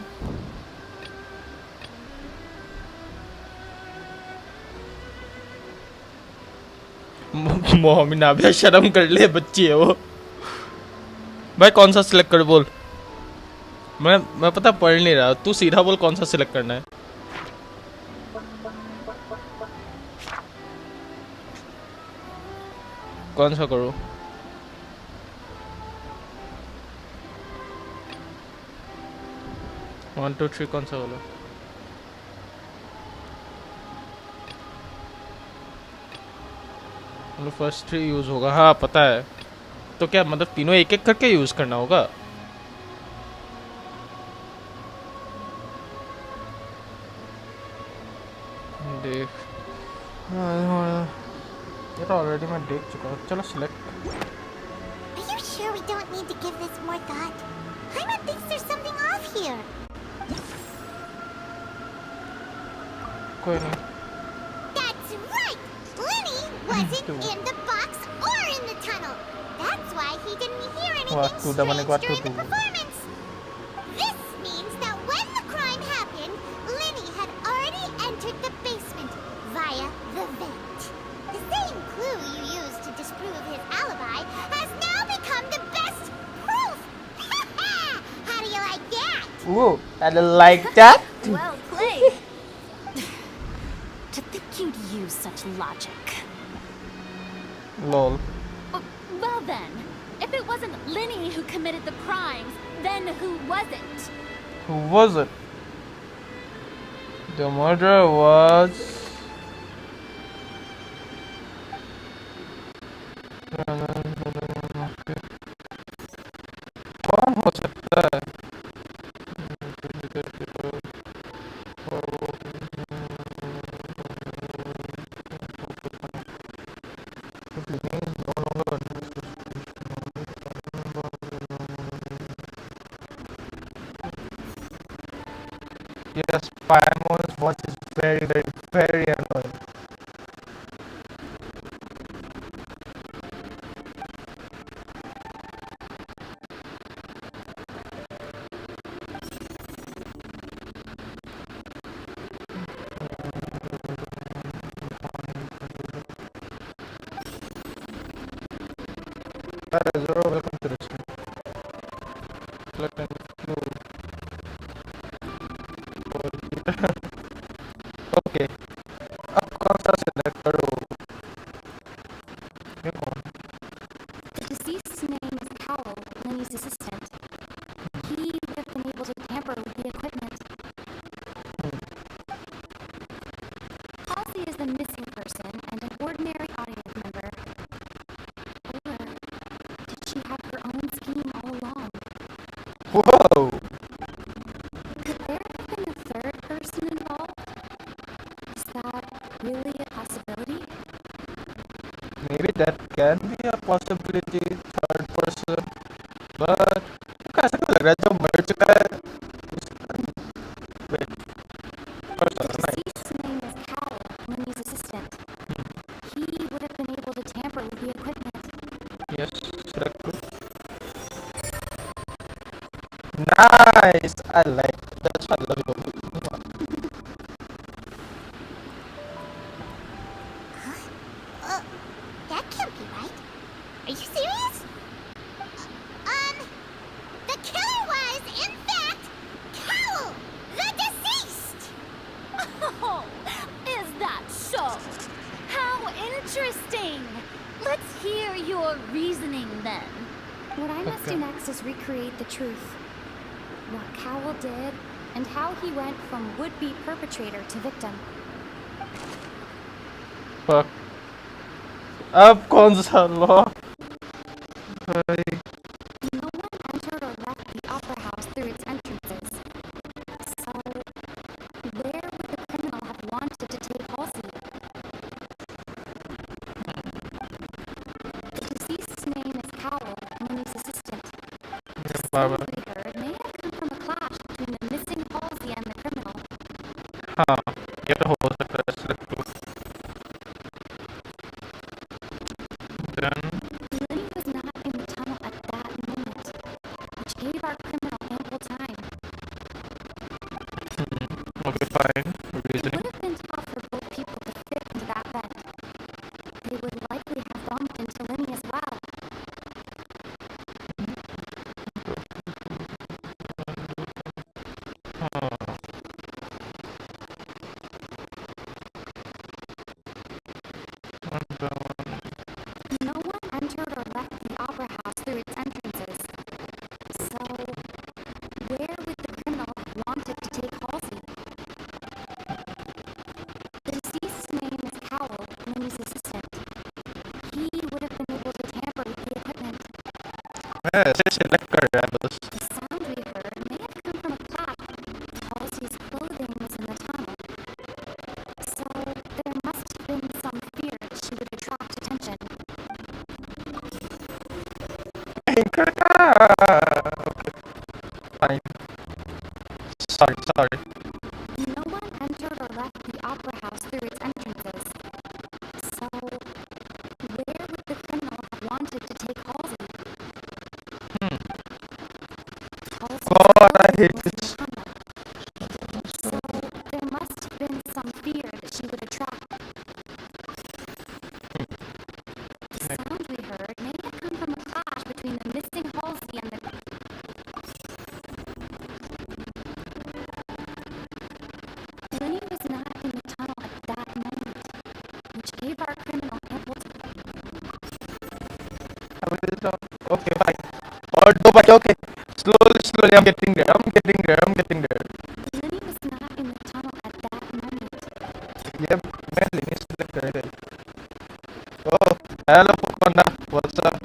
मोहम्मद नाबिया शर्म कर ले बच्ची है वो. भाई कौन सा सिलेक्ट कर बोल. मैं पता पढ़ नहीं रहा. तू सीधा बोल कौन सा सिलेक्ट करना है. कौन सा करो. 1 2 3 कौन सा बोलो. मतलब फर्स्ट 3 यूज होगा. हाँ पता है. तो क्या मतलब तीनों एक एक करके यूज करना होगा. देख ये तो ऑलरेडी मैं देख चुका हूँ. चलो select. Are you sure we don't need to give this more thought? Hyman thinks there's something off here. कोई नहीं. That's right! Linny wasn't in the box or in the tunnel. That's why he didn't hear anything strange during the performance. This means that when the crime happened, Linny had already entered the basement via the vent. The same clue you used to disprove his alibi has now become the best proof! How do you like that? Whoa, I don't like that. Well played. To think you'd use such logic. Lol. Well then, if it wasn't Linny who committed the crimes, then who was it? Who was it? The murderer was... कौन हो सकता है? Yes, Firemore's voice is very, very, very annoying. Zero, welcome to the stream. Select and clue. Okay अब कौन सा select करो. ये कौन. The deceased's name is Cowell, Linny's assistant. He would have been able to tamper with the equipment. Halsey is the missing person and an ordinary audience member. Or did she have her own scheme all along? Whoa. that really a possibility? Maybe that can be a possibility, third person, but कैसा क्यों लग रहा है जो मर चुका है wait first The right deceased's name is Cal, Lindy's assistant. He would have been able to tamper with the equipment. yes select two. Nice, I like that's why I love it. That can't be right. Are you serious? The killer was, in fact, Cal, the deceased! Oh, is that so? How interesting! Let's hear your reasoning then. What I must do Okay. next is recreate the truth. What Cowell did, and how he went from would-be perpetrator to victim. fuck अब कौन सा law भाई No one entered or left the opera house through its entrances. So, where would the criminal have wanted to take Halsey? The deceased's name is Cowell, Lindy's assistant. Baba Some we heard may have come from a clash between the missing Halsey and the criminal. हाँ ये तो हो सकता है select two. Then Lindy was not in the tunnel at that moment, which gave our criminal ample time. okay fine It reasoning would have been tough for both people to fit into that vent. They would likely have bumped into Lindy as well. हाँ No one entered or left the opera house through its entrances. So, where would the criminal have wanted to take Halsey? The deceased's name is Cowell, Lindy's assistant. He would have been able to tamper with the equipment. मैं ऐसे select कर रहा बस The sound we heard may have come from a clap. Halsey's clothing was in the tunnel. So, there must have been some fear that she would attract attention. okay fine sorry No one entered or left the opera house through its entrances. So, where would the criminal have wanted to take Halsey? Halsey's God I clothing hate was in this the tunnel. So, there must have been some fear that she would attract. The sound we heard may have come from a clash between the missing Halsey and the... Lindy was not in the tunnel at that moment, which gave our criminal ample time. okay fine और दो बाकी okay slowly I'm getting there Lindy was not in the tunnel at that moment. yep मैं लेने select करेगा oh hello Pukona what's up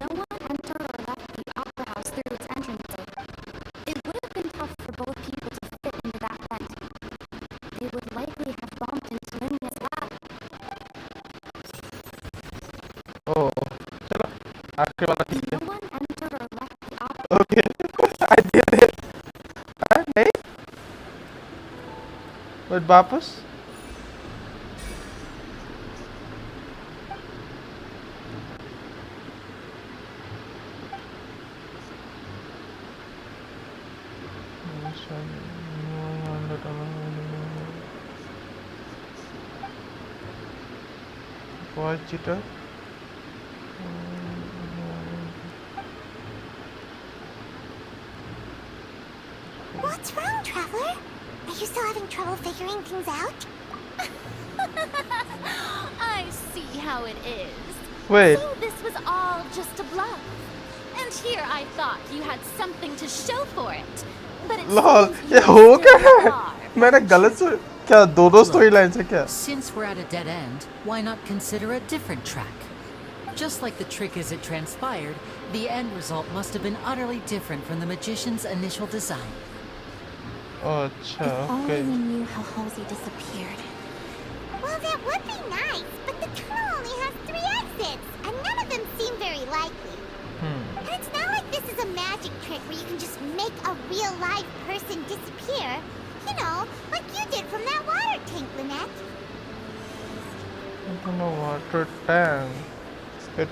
No one entered or left the opera house through its entrances. It would have been tough for both people to fit into that vent. They would likely have bumped into Lindy as well. oh चलो आखिरी वाला ठीक है No one entered or left the opera. okay I did it नहीं but वापस voice jitter What's wrong, Traveler? Are you still having trouble figuring things out? I see how it is. wait So this was all just a bluff. And here I thought you had something to show for it. But it lol seems ये you हो क्या still है are. मैंने गलत से क्या दो story line से क्या Since we're at a dead end, why not consider a different track? Just like the trick as it transpired, the end result must have been utterly different from the magician's initial design. अच्छा If only okay we knew how Halsey disappeared. Well, that would be nice, but the tunnel only has 3 exits, and none of them seem very likely. And it's not like this is a magic trick where you can just make a real live person disappear. You know, like you did from that water tank, Lynette. I don't know, water tank. It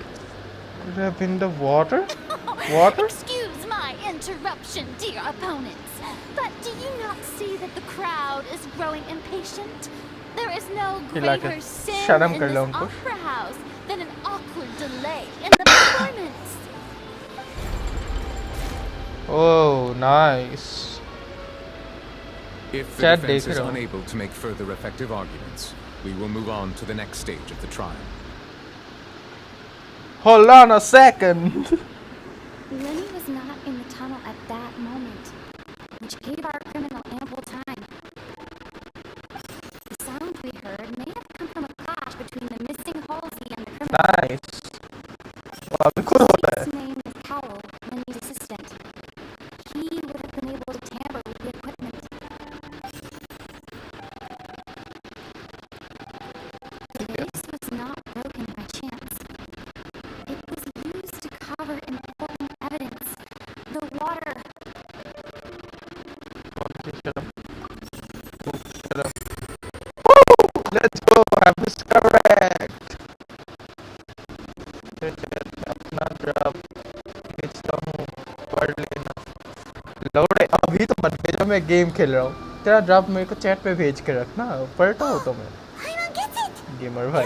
could have been the water? Water? Excuse my interruption, dear opponents, but do you not see that the crowd is growing impatient? There is no greater sin in this opera house than an awkward delay in the performance. Oh, nice. If the Chat defense dekh is raha hu. unable to make further effective arguments, we will move on to the next stage of the trial. Hold on a second. Lenny was not in the tunnel at that moment, which gave our criminal ample time. The sound we heard may have come from a clash between the missing Halsey and the criminal. Nice. Wow, बिल्कुल होता है. His name is Cowell, Lenny's assistant. He would have been able to tamper with the equipment. The vase was not broken by chance. It was used to cover important evidence. The water. Let's go. I was correct. अपना drop भेजता हूँ पढ़ लेना. लौड़े अभी तो मत भेजो, मैं गेम खेल रहा हूँ. तेरा ड्रॉप मेरे को चैट पे भेज के रखना, पढ़ता हूँ तो मैं. गेमर भाई.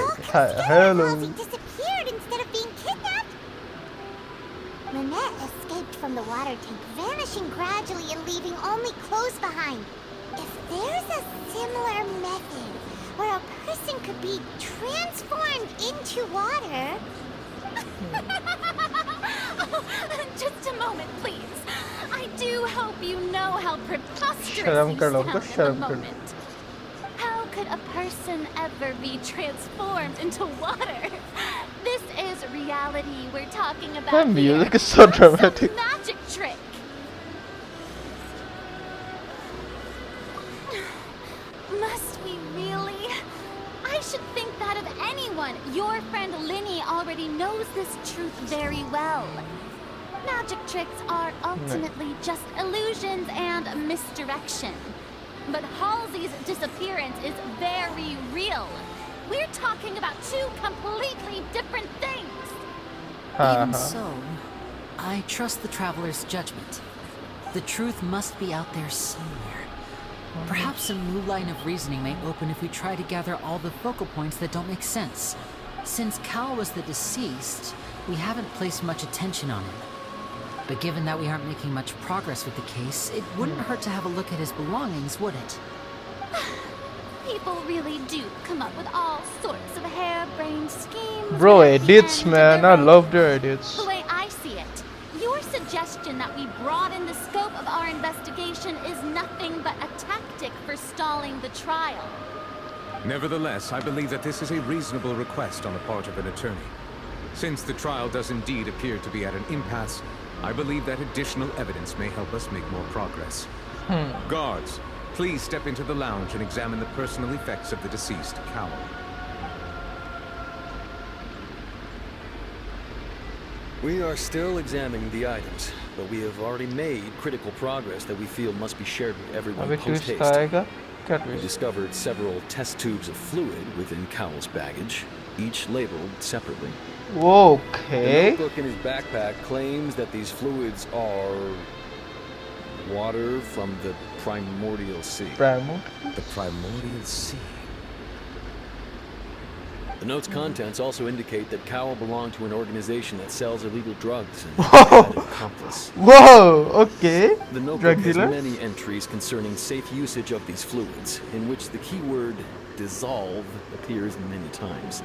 Hello. Disappeared instead of being kidnapped. Lynette escaped from the water tank, vanishing gradually and leaving only clothes behind. If there's a similar method where a person could be transformed into water. Just a moment, please. I do hope you know how preposterous शर्म you कर लो, sound at the शर्म कर लो. moment. How could a person ever be transformed into water? This is reality we're talking about. That here, music is so not dramatic. some magic trick. Must we really? I should think that of anyone. Your friend Linny already knows this truth very well. Magic tricks are ultimately just illusions and misdirection. But Halsey's disappearance is very real. We're talking about 2 completely different things. Even so, I trust the traveler's judgment. The truth must be out there somewhere. Perhaps a new line of reasoning may open if we try to gather all the focal points that don't make sense. Since Cal was the deceased, we haven't placed much attention on him. But given that we aren't making much progress with the case, it wouldn't hurt to have a look at his belongings, would it? People really do come up with all sorts of harebrained schemes. Bro, with the edits, end man. of their I own. love their edits. The way I see it, your suggestion that we broaden the scope of our investigation is nothing but a tactic for stalling the trial. Nevertheless, I believe that this is a reasonable request on the part of an attorney. Since the trial does indeed appear to be at an impasse, I believe that additional evidence may help us make more progress. Guards, please step into the lounge and examine the personal effects of the deceased Cowell. We are still examining the items, but we have already made critical progress that we feel must be shared with everyone अबे twist post-haste. आएगा? क्या We twist? discovered several test tubes of fluid within Cowell's baggage, each labeled separately. The Okay. notebook in his backpack claims that these fluids are water from the primordial sea. Primal. The primordial sea. The note's contents also indicate that Cowell belonged to an organization that sells illegal drugs and Whoa. had an accomplice. Whoa. Okay. The notebook Drug has dealer. many entries concerning safe usage of these fluids, in which the keyword dissolve appears many times.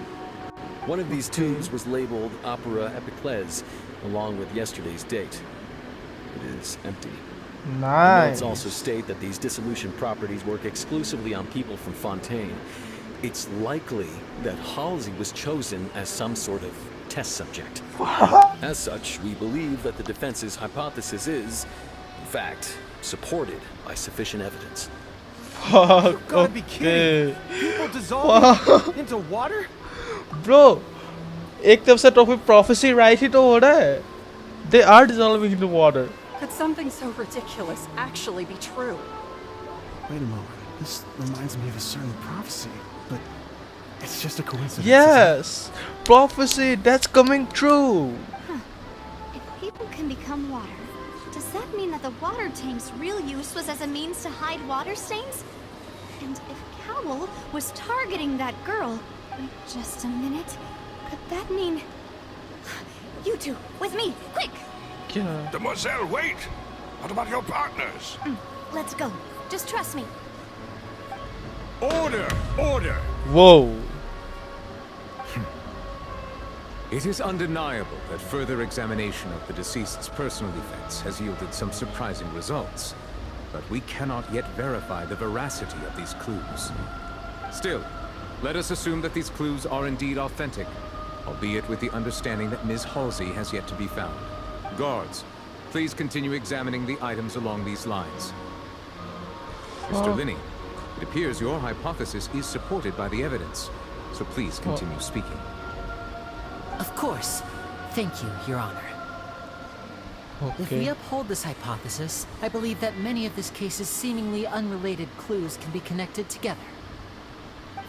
One of these tubes was labeled Opera Epiclese, along with yesterday's date. It is empty. The Nice. notes also state that these dissolution properties work exclusively on people from Fontaine. It's likely that Halsey was chosen as some sort of test subject. As such, we believe that the defense's hypothesis is, in fact, supported by sufficient evidence. Fuck. Gotta be kidding. Okay. People will dissolve into water? Bro, एक तरफ से topic prophecy right ही तो हो रहा है. They are dissolving into water. Could something so ridiculous actually be true? Wait a moment. This reminds me of a certain prophecy, but it's just a coincidence. Yes, prophecy that's coming true. If people can become water, does that mean that the water tank's real use was as a means to hide water stains? And if Cowl was targeting that girl, wait just a minute, could that mean... You two, with me, quick! Yeah. Demoiselle, wait! What about your partners? Let's go. Just trust me. Order! Order! Whoa. It is undeniable that further examination of the deceased's personal effects has yielded some surprising results. But we cannot yet verify the veracity of these clues. Still, let us assume that these clues are indeed authentic, albeit with the understanding that Ms. Halsey has yet to be found. Guards, please continue examining the items along these lines. Mr. Linney, it appears your hypothesis is supported by the evidence, so please continue speaking. Of course. Thank you, Your Honor. If we Okay. uphold this hypothesis, I believe that many of this case's seemingly unrelated clues can be connected together.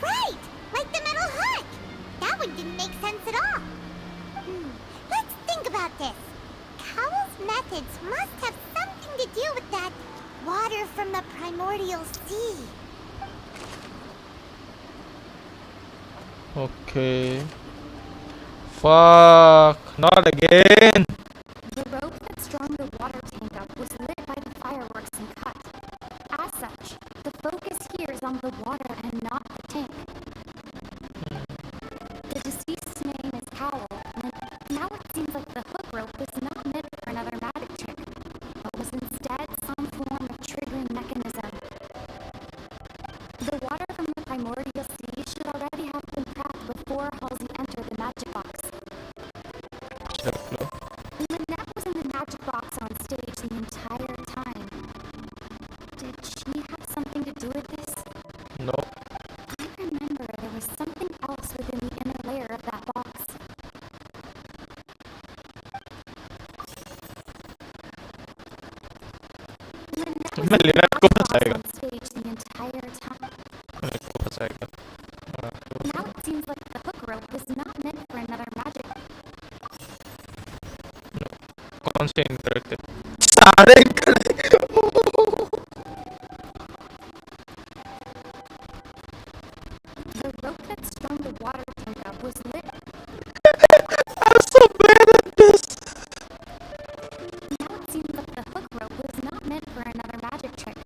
Right! Like the metal hook! That one didn't make sense at all. Let's think about this. Cowell's methods must have something to do with that water from the primordial sea. Okay. Fuck. Not again. The rope that strung the water tank up was lit by the fireworks and cut. As such, the focus here is on the water and not the tank. The deceased's name is Cowell, and now it seems like the hook rope was not meant for another magic trick, but was instead some form of triggering mechanism. The water from the primordial sea should already have been trapped before Halsey entered the magic box. Lynette was in the magic box on stage the entire time. Did she have something to do with this? No. I remember there was something else within the inner layer of that box. Lynette was मैं in the Lynette को magic box फंसाएगा. on stage the entire time. Lynette को फंसाएगा. Now it seems like the hook rope was not meant for another magic. कौन से incorrect है? सारे incorrect. The rope that strung the water tank up was lit. I'm so bad at this. Now it seems like the hook rope was not meant for another magic trick.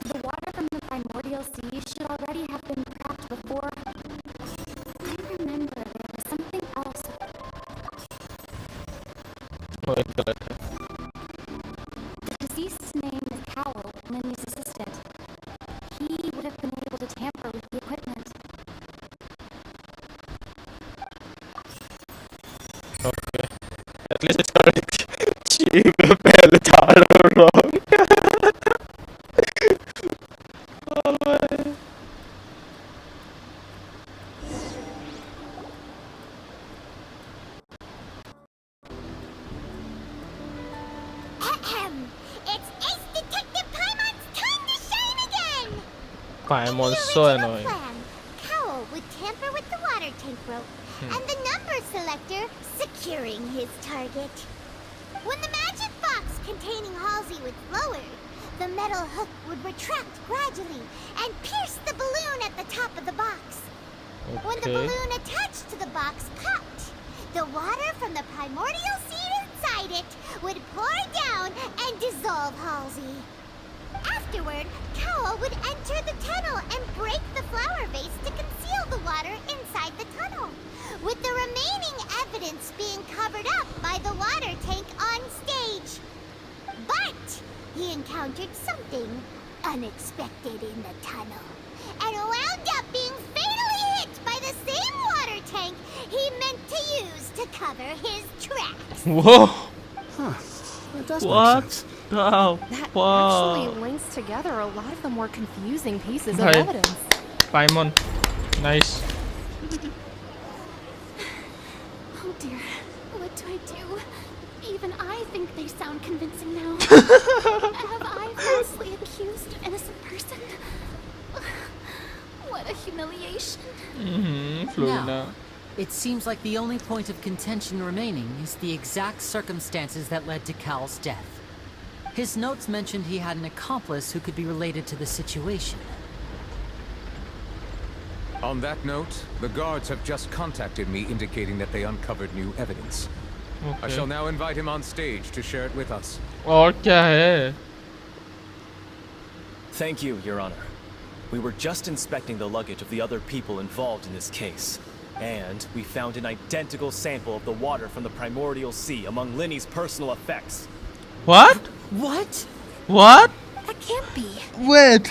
The water from the primordial sea should already have been trapped before. I remember there was something else. No, incorrect है. The deceased's name is Cowell, Lindy's assistant. He would have been able to tamper with the equipment. Okay. At least it's correct. She पहले चार wrong. Oh man. Ahem. It's Ace Detective Paimon's time to shine again! Paimon's The so original annoying. plan, Cowell would tamper with the water tank rope, and the number selector securing his target. When the magic box containing Halsey was lowered, the metal hook would retract gradually and pierce the balloon at the top of the box. When the Okay. balloon attached to the box popped, the water from the primordial sea inside it would pour down and dissolve Halsey. Afterward, Cowell would enter the tunnel and break the flower vase to conceal the water inside the tunnel, with the remaining evidence being covered up by the water tank on stage. But he encountered something unexpected in the tunnel, and wound up being fatally hit by the same water tank he meant to use to cover his tracks. Whoa. Huh. That does What make sense. Oh, That wow. actually links together a lot of the more confusing pieces of Bhai. evidence. Paimon. Nice. Oh dear, what do I do? Even I think they sound convincing now. Have I falsely accused an innocent person? What a humiliation. Florina. Now, it seems like the only point of contention remaining is the exact circumstances that led to Cal's death. His notes mentioned he had an accomplice who could be related to the situation. On that note, the guards have just contacted me indicating that they uncovered new evidence. I shall now invite him on stage to share it with us. और क्या है? Thank you, Your Honor. We were just inspecting the luggage of the other people involved in this case. And we found an identical sample of the water from the primordial sea among Linny's personal effects. What? What? What? That can't be. Wait.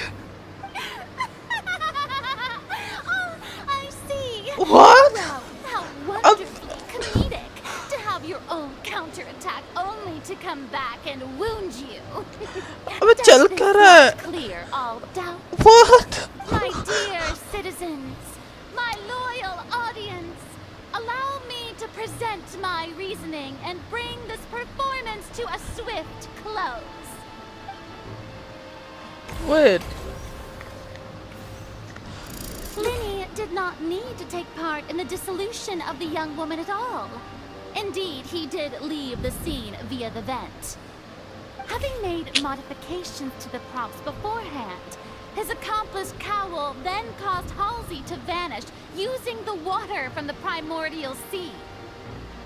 Oh, I see. What? Wow, how wonderfully comedic to have your own counterattack only to come back and wound you. अबे चल कर रहा है. Clear all doubt. What? My dear citizens, my loyal audience, allow me to present my reasoning and bring this performance to a swift close. Wait. Linny did not need to take part in the dissolution of the young woman at all. Indeed, he did leave the scene via the vent. Having made modifications to the props beforehand, his accomplice Cowell then caused Halsey to vanish using the water from the primordial sea.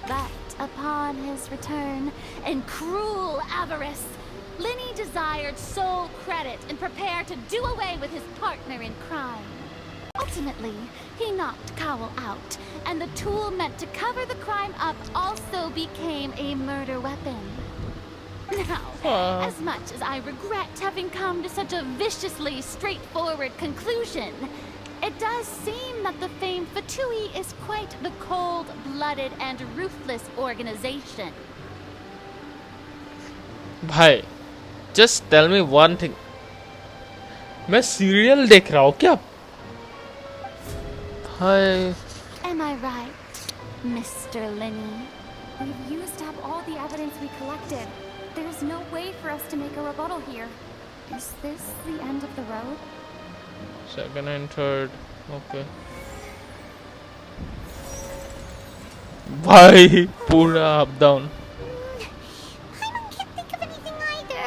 But upon his return, in cruel avarice, Linny desired sole credit and prepared to do away with his partner in crime. Ultimately, he knocked Cowell out, and the tool meant to cover the crime up also became a murder weapon. Now, as much as I regret having come to such a viciously straightforward conclusion, it does seem that the famed Fatui is quite the cold-blooded and ruthless organization. भाई, just tell me one thing. मैं serial देख रहा हूँ क्या? भाई. Am I right, Mr. Linny? We've used up all the evidence we collected. There's no way for us to make a rebuttal here. Is this the end of the road? Second and third. Okay. भाई पूरा up down. I can't think of anything either.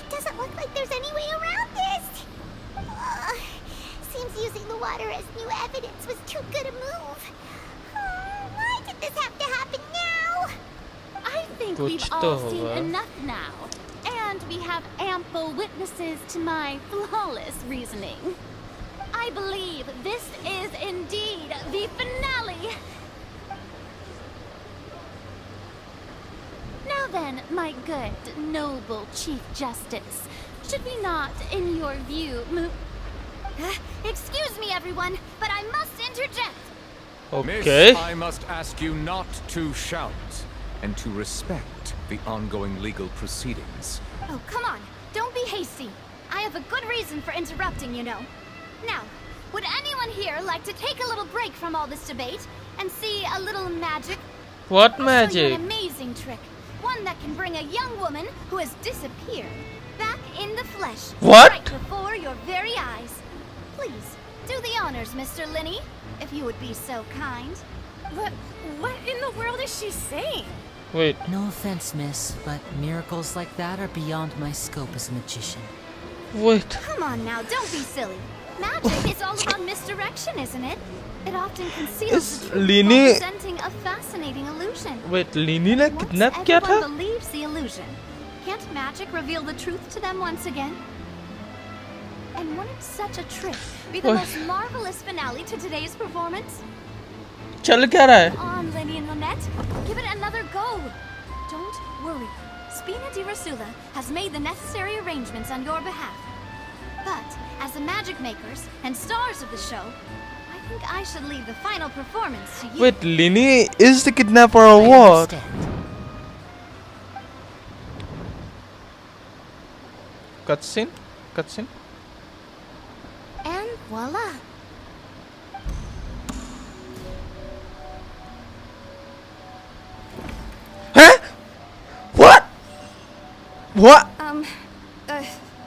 It doesn't look like there's any way around this. Seems using the water as new evidence was too good a move. Why did this have to happen now? I think we've all seen enough now. And we have ample witnesses to my flawless reasoning. I believe this is indeed the finale. Now then, my good, noble Chief Justice, should we not, in your view, move... Excuse me, everyone, but I must interject. Okay. Miss, I must ask you not to shout and to respect the ongoing legal proceedings. Oh, come on. Don't be hasty. I have a good reason for interrupting, you know. Now, would anyone here like to take a little break from all this debate and see a little magic? What I'll show magic? you an amazing trick. One that can bring a young woman who has disappeared back in the flesh. What? Right before your very eyes. Please, do the honors, Mr. Linny, if you would be so kind. What in the world is she saying? Wait. No offense, miss, but miracles like that are beyond my scope as a magician. Wait. Come on now, don't be silly. Magic is all about misdirection, isn't it? It often conceals the truth Linny- while presenting a fascinating illusion. Wait, Linny ने Once kidnap किया था? everyone believes the illusion, can't magic reveal the truth to them once again? And wouldn't such a trick be the Oi. most marvelous finale to today's performance? चल क्या रहा है? Come on, Lenny and Lynette, give it another go. Don't worry. Spina di Rasula has made the necessary arrangements on your behalf. But, as the magic makers and stars of the show, I think I should leave the final performance to you. Wait, Linny is the kidnapper or I what? understand. cutscene. Cutscene. And voila. Huh? What? What?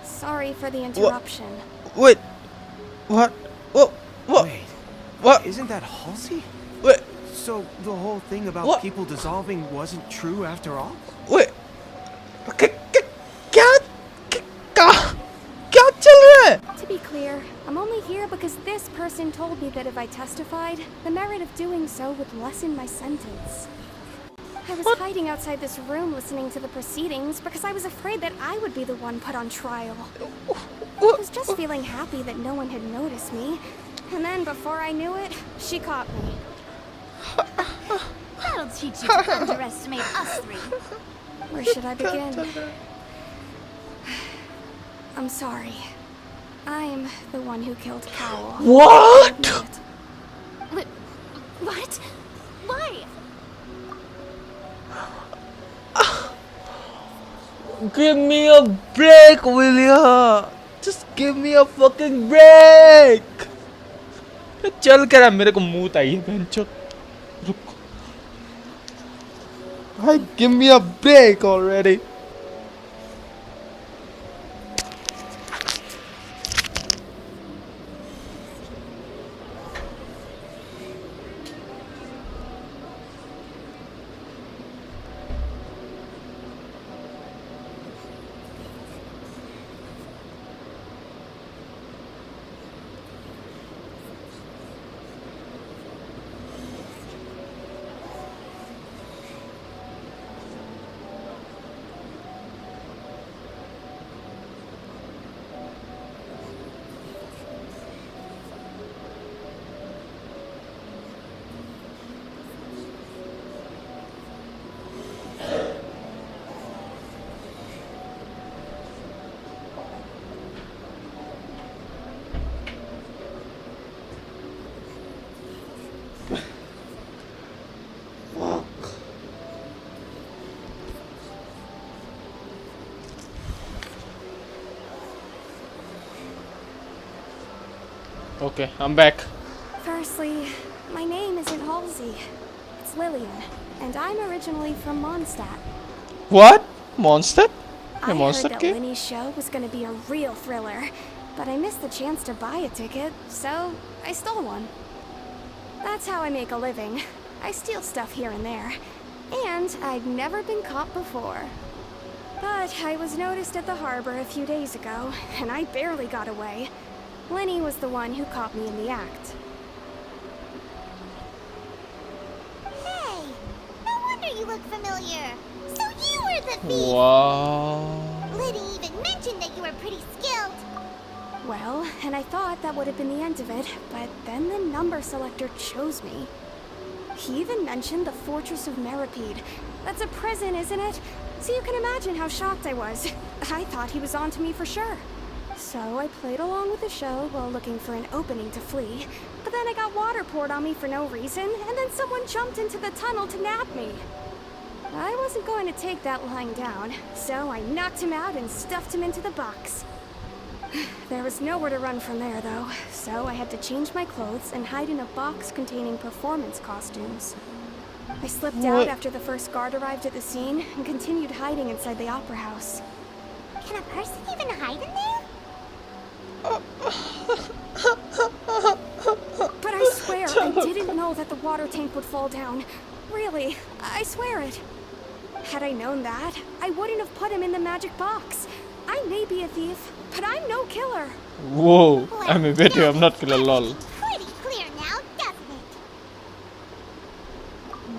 Sorry for the interruption. Wait. What? What? What? Wait, What? isn't that Halsey? Wait. So the whole thing about What? people dissolving wasn't true after all? Wait. क्या क्या चल रहा है? To be clear, I'm only here because this person told me that if I testified, the merit of doing so would lessen my sentence. I was hiding outside this room listening to the proceedings because I was afraid that I would be the one put on trial. I was just feeling happy that no one had noticed me, and then before I knew it, she caught me. That'll teach you to underestimate us three. Where should I begin? I'm sorry. I'm the one who killed Cowl. What? What? Why? Give me a break, William. Just give me a fucking break. चल क्या रहा मेरे को मूत आई है बेंचो. रुको. Hey, give me a break already. Okay, I'm back. Firstly, my name isn't Halsey. It's Lillian, and I'm originally from Mondstadt. What? Monster? I Monster heard that के? Lenny's show was going to be a real thriller, but I missed the chance to buy a ticket, so I stole one. That's how I make a living. I steal stuff here and there, and I'd never been caught before. But I was noticed at the harbor a few days ago, and I barely got away. Lenny was the one who caught me in the act. Hey, no wonder you look familiar. So you were the thief. Wow. Liddy even mentioned that you were pretty skilled. Well, and I thought that would have been the end of it, but then the number selector chose me. He even mentioned the Fortress of Meripede. That's a prison, isn't it? So you can imagine how shocked I was. I thought he was on to me for sure. So I played along with the show while looking for an opening to flee, but then I got water poured on me for no reason, and then someone jumped into the tunnel to nab me. I wasn't going to take that lying down, so I knocked him out and stuffed him into the box. There was nowhere to run from there, though, so I had to change my clothes and hide in a box containing performance costumes. I slipped out after the first guard arrived at the scene and continued hiding inside the opera house. Can a person even hide in there? But I swear, I didn't know that the water tank would fall down. Really, I swear it. Had I known that, I wouldn't have put him in the magic box. I may be a thief, but I'm no killer. Whoa, I'm a video, I'm not killer lol. Pretty clear now, doesn't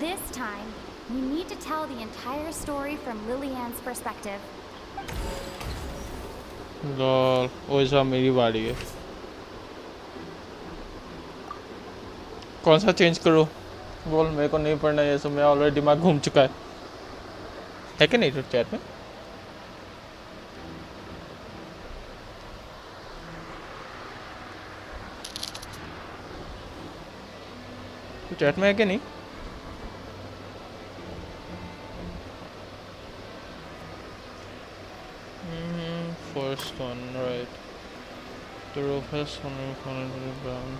it? This time, we need to tell the entire story from Lillian's perspective. Lol वैसा मेरी बारी है. कौन सा change करो? बोल मेरे को नहीं पढ़ना ये सब, मैं ऑलरेडी दिमाग घूम चुका है कि नहीं चैट में? चैट में है कि नहीं? First first one, right? The rope has fallen to the ground.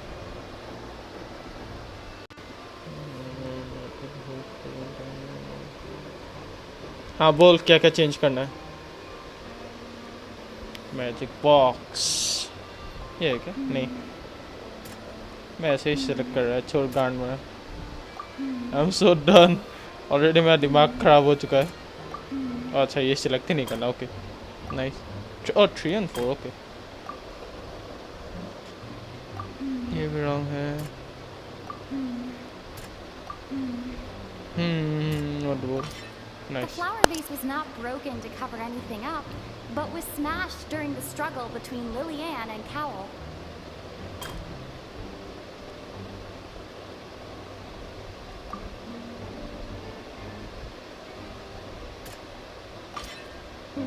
हाँ बोल क्या क्या चेंज करना है मैजिक बॉक्स ये है क्या नहीं मैं ऐसे ही सिलेक्ट कर रहा है छोड़ गांड में I am so done already मेरा दिमाग खराब हो चुका है अच्छा ये सिलेक्ट ही नहीं करना ओके नाइस और 3 और 4 ओके ये भी रॉन्ग है what the word The flower vase was not broken to cover anything up, but was smashed during the struggle between Lillian and Cowell.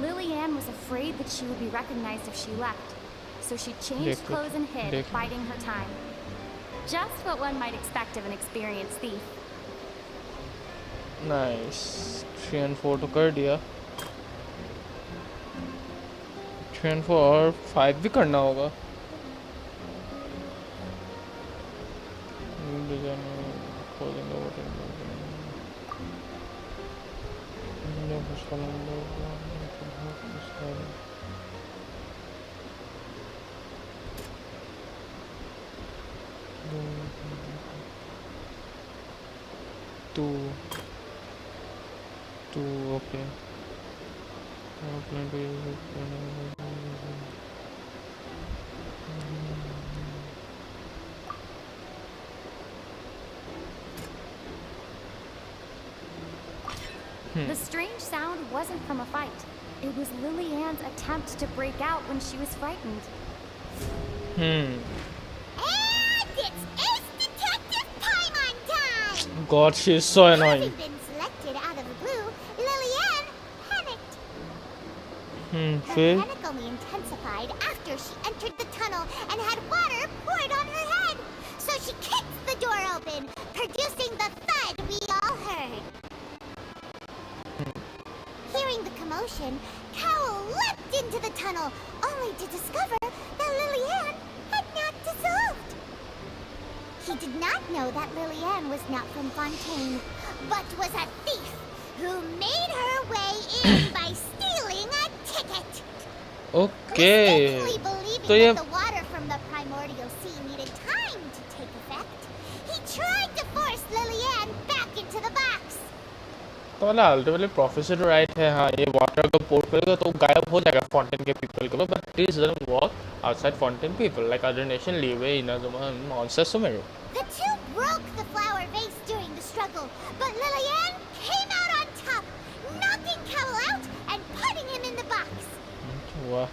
Lillian was afraid that she would be recognized if she left, so she changed clothes and hid, biding her time. Just what one might expect of an experienced thief. Nice 3 और 4 तो कर दिया 3 और 4 और 5 भी करना होगा okay. The strange sound wasn't from a fight. It was Lillian's attempt to break out when she was frightened. And it's Ace Detective Paimon time! God, she is so annoying. Having been selected out of the blue, Lillian panicked. Her panic only intensified after she entered the tunnel and had water poured on her head. So she kicked the door open, producing the thud we all heard. Hearing the commotion, Cowell leapt into the tunnel, only to discover that Lillian had not dissolved. He did not know that Lillian was not from Fontaine, but was a thief who made her way in by stealing a ticket. Okay. Mistakenly believing that the water from the primordial sea needed time to take effect, he tried to force Lillian back into the box. तो वाला ultimately professor right है हाँ ये water का port करेगा तो गायब हो जाएगा फॉन्टेन के पीपल के but this doesn't work outside Fontaine people like other nation live in a monster Sumeru The two broke the flower vase during the struggle, but Lillian came out on top, knocking Cowell out and putting him in the box. वाह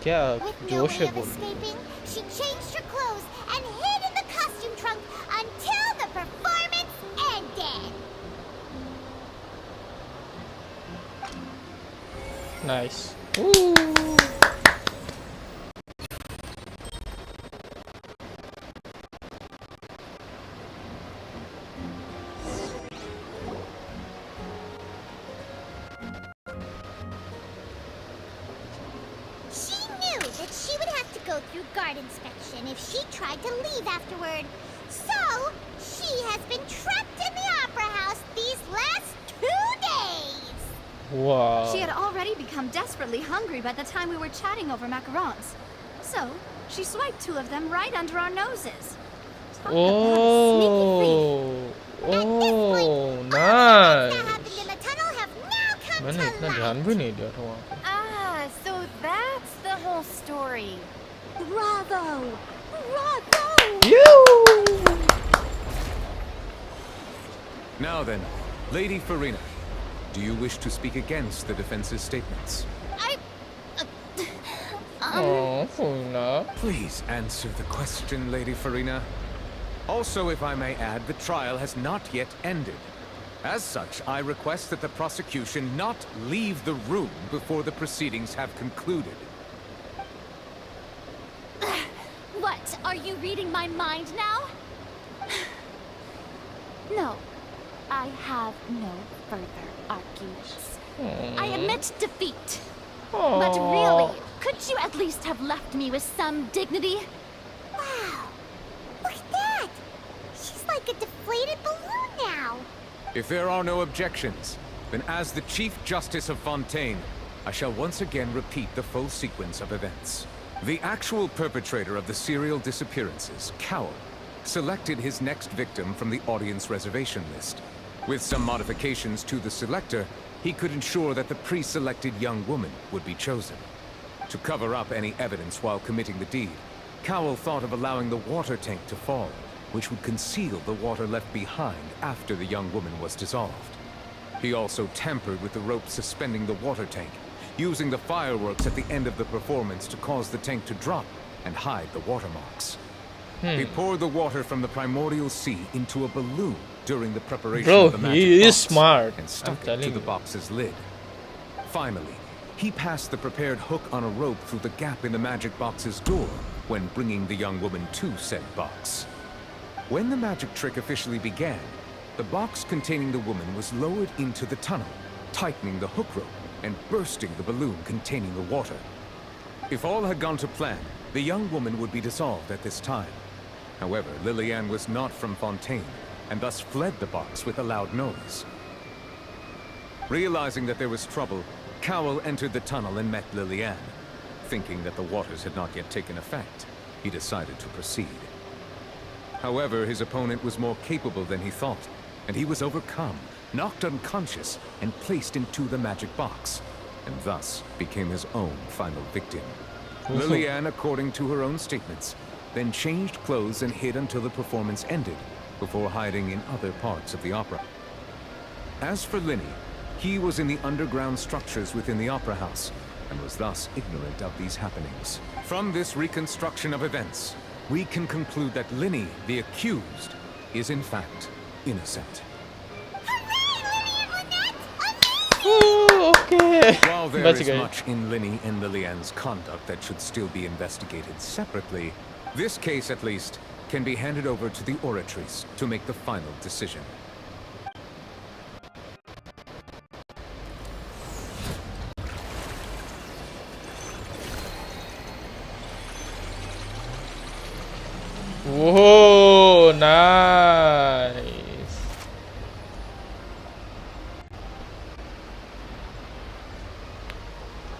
क्या With no जोश way है of बोल escaping, she changed her clothes and hid in the costume trunk until the performance ended. Nice She knew that she would have to go through guard inspection if she tried to leave afterward. So, she has been trapped in the opera house these last 2 days. wow She had already become desperately hungry by the time we were chatting over macarons. So, she swiped 2 of them right under our noses. Talk about a sneaky thief. oh That nice happened in the tunnel have now come मैंने to इतना light. ध्यान भी नहीं दिया था वहाँ पे Ah, so that's the whole story. Bravo! Bravo! Now then, Lady Farina, do you wish to speak against the defense's statements? Oh, Farina. Please answer the question, Lady Farina. Also, if I may add, the trial has not yet ended. As such, I request that the prosecution not leave the room before the proceedings have concluded. What? Are you reading my mind now? No. I have no further arguments. I admit defeat. But really, Could you at least have left me with some dignity? Wow. Look at that. She's like a deflated balloon now. If there are no objections, then as the Chief Justice of Fontaine, I shall once again repeat the full sequence of events. The actual perpetrator of the serial disappearances, Cowell, selected his next victim from the audience reservation list. With some modifications to the selector, he could ensure that the pre-selected young woman would be chosen. To cover up any evidence while committing the deed, Cowell thought of allowing the water tank to fall, which would conceal the water left behind after the young woman was dissolved. He also tampered with the rope suspending the water tank, using the fireworks at the end of the performance to cause the tank to drop and hide the watermarks. He poured the water from the primordial sea into a balloon during the preparation of the magic he is box smart. and stuck it to the box's lid. Finally, he passed the prepared hook on a rope through the gap in the magic box's door when bringing the young woman to said box. When the magic trick officially began, the box containing the woman was lowered into the tunnel, tightening the hook rope and bursting the balloon containing the water. If all had gone to plan, the young woman would be dissolved at this time. However, Lillian was not from Fontaine, and thus fled the box with a loud noise. Realizing that there was trouble, Cowell entered the tunnel and met Lillian. Thinking that the waters had not yet taken effect, he decided to proceed. However, his opponent was more capable than he thought, and he was overcome, knocked unconscious, and placed into the magic box, and thus became his own final victim. Lillian, according to her own statements, then changed clothes and hid until the performance ended, before hiding in other parts of the opera. As for Linny, he was in the underground structures within the opera house, and was thus ignorant of these happenings. From this reconstruction of events, we can conclude that Linny, the accused, is in fact innocent. Okay. While there is much in Linny and Lillian's conduct that should still be investigated separately, this case, at least, can be handed over to the Oratrice to make the final decision. Whoa, nice.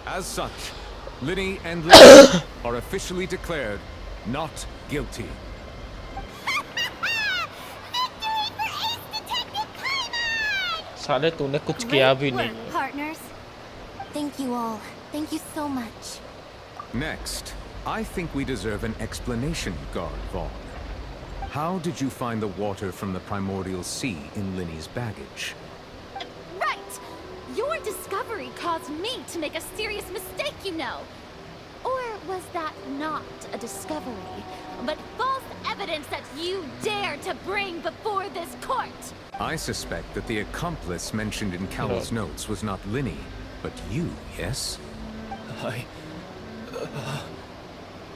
As such, Linny and Lillian are officially declared not guilty. साले तूने कुछ किया भी नहीं है. Partners. Thank you all. Thank you so much. Next, I think we deserve an explanation, Guard Vaughn. How did you find the water from the primordial sea in Linny's baggage? Right! Your discovery caused me to make a serious mistake, you know. Or was that not a discovery, but false evidence that you dare to bring before this court? I suspect that the accomplice mentioned in Cowell's notes was not Linny, but you, yes?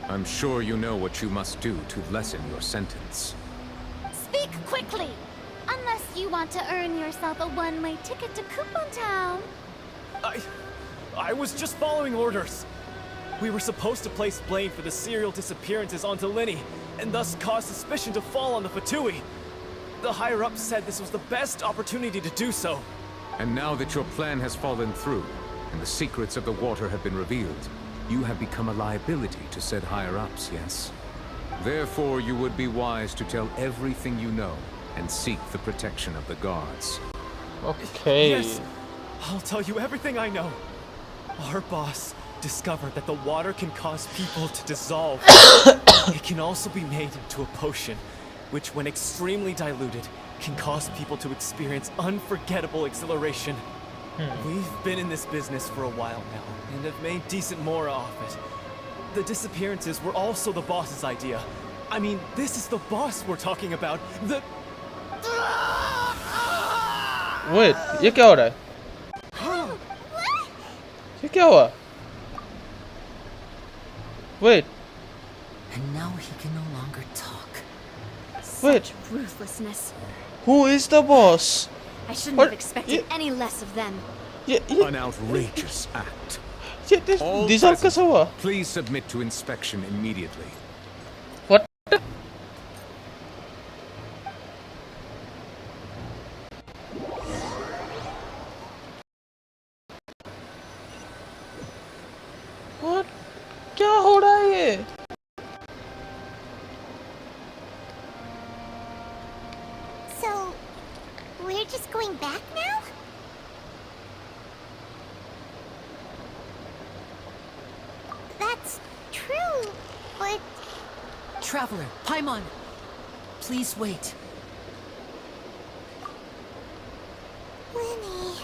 I'm sure you know what you must do to lessen your sentence. Speak quickly! Unless you want to earn yourself a one-way ticket to Coupon Town. I was just following orders. We were supposed to place blame for the serial disappearances onto Linny, and thus cause suspicion to fall on the Fatui. The higher-ups said this was the best opportunity to do so. And now that your plan has fallen through, and the secrets of the water have been revealed, you have become a liability to said higher-ups, yes? Therefore, you would be wise to tell everything you know, and seek the protection of the guards. Okay. Yes, I'll tell you everything I know. Our boss discovered that the water can cause people to dissolve. It can also be made into a potion, which when extremely diluted, can cause people to experience unforgettable exhilaration. We've been in this business for a while now, and have made decent more off it. The disappearances were also the boss's idea. I mean, this is the boss we're talking about. The... Wait, ये क्या हो रहा है? ये क्या हुआ? Wait. And now he can no longer talk. Wait. Ruthlessness. Who is the boss? I shouldn't have expected any less of them. An outrageous act. All dissolve present, कैसा हुआ? please submit to inspection immediately. What? What? क्या हो रहा है ये? So, we're just going back now? That's true, but... Traveler, Paimon! Please wait. Lenny...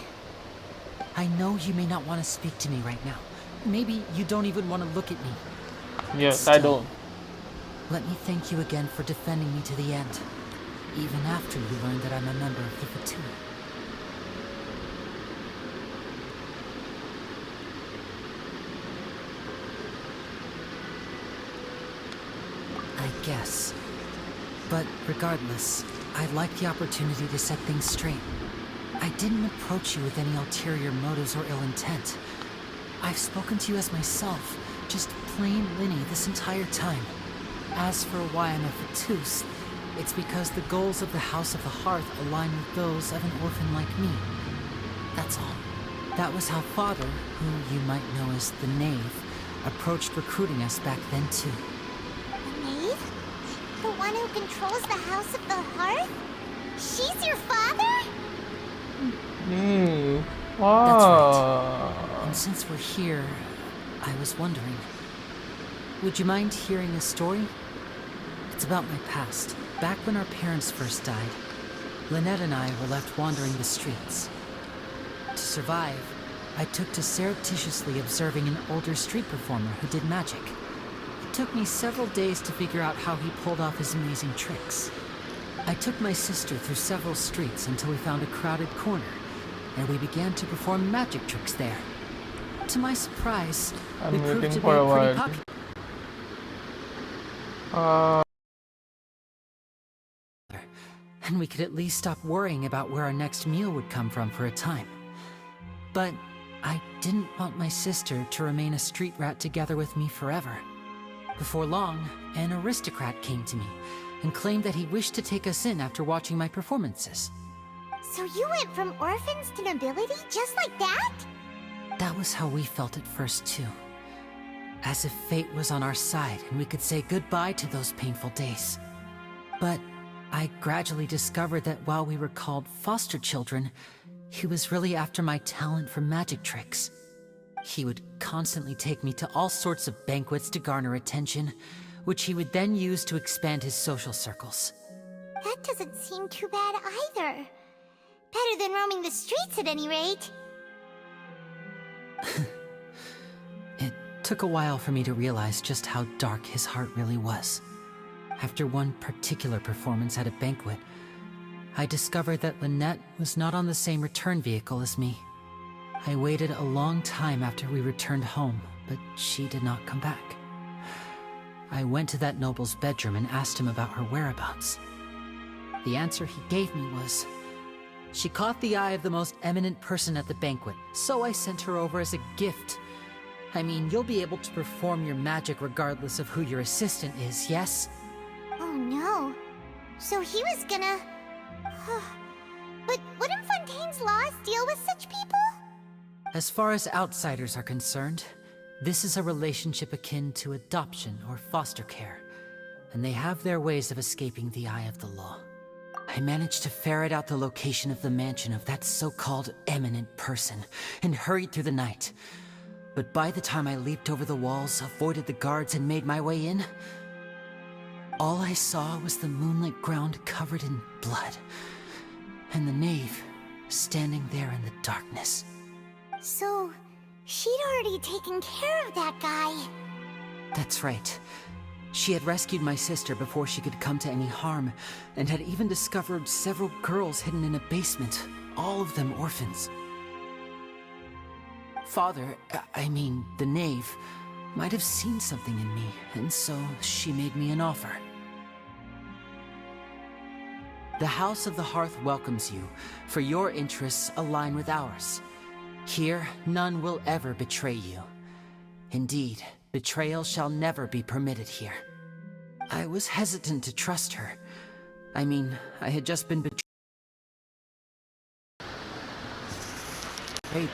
I know you may not want to speak to me right now. Maybe you don't even want to look at me. Yes, I don't. Let me thank you again for defending me to the end, even after you learned that I'm a member of the Fontaine. I guess. But regardless, I'd like the opportunity to set things straight. I didn't approach you with any ulterior motives or ill intent. I've spoken to you as myself, just plain Linny this entire time. As for why I'm a Fatus, it's because the goals of the House of the Hearth align with those of an orphan like me. That's all. That was how Father, who you might know as the Knave, approached recruiting us back then too. The Knave? The one who controls the House of the Hearth? She's your father? That's right. And since we're here, I was wondering, would you mind hearing a story? It's about my past. Back when our parents first died, Lynette and I were left wandering the streets. To survive, I took to surreptitiously observing an older street performer who did magic. It took me several days to figure out how he pulled off his amazing tricks. I took my sister through several streets until we found a crowded corner, and we began to perform magic tricks there. To my surprise, we proved to be pretty popular. And we could at least stop worrying about where our next meal would come from for a time. But I didn't want my sister to remain a street rat together with me forever. Before long, an aristocrat came to me and claimed that he wished to take us in after watching my performances. So you went from orphans to nobility just like that? That was how we felt at first too. As if fate was on our side and we could say goodbye to those painful days. But I gradually discovered that while we were called foster children, he was really after my talent for magic tricks. He would constantly take me to all sorts of banquets to garner attention, which he would then use to expand his social circles. That doesn't seem too bad either. Better than roaming the streets at any rate. It took a while for me to realize just how dark his heart really was. After one particular performance at a banquet, I discovered that Lynette was not on the same return vehicle as me. I waited a long time after we returned home, but she did not come back. I went to that noble's bedroom and asked him about her whereabouts. The answer he gave me was, she caught the eye of the most eminent person at the banquet, so I sent her over as a gift. I mean, you'll be able to perform your magic regardless of who your assistant is, yes? Oh no. So he was gonna... But wouldn't Fontaine's laws deal with such people? As far as outsiders are concerned, this is a relationship akin to adoption or foster care, and they have their ways of escaping the eye of the law. I managed to ferret out the location of the mansion of that so-called eminent person and hurried through the night. But by the time I leaped over the walls, avoided the guards, and made my way in, all I saw was the moonlit ground covered in blood, and the knave standing there in the darkness. So, she'd already taken care of that guy. That's right. She had rescued my sister before she could come to any harm, and had even discovered several girls hidden in a basement, all of them orphans. Father, I mean, the knave, might have seen something in me, and so she made me an offer. The House of the Hearth welcomes you, for your interests align with ours. Here, none will ever betray you. Indeed, betrayal shall never be permitted here. I was hesitant to trust her. I mean, I had just been betrayed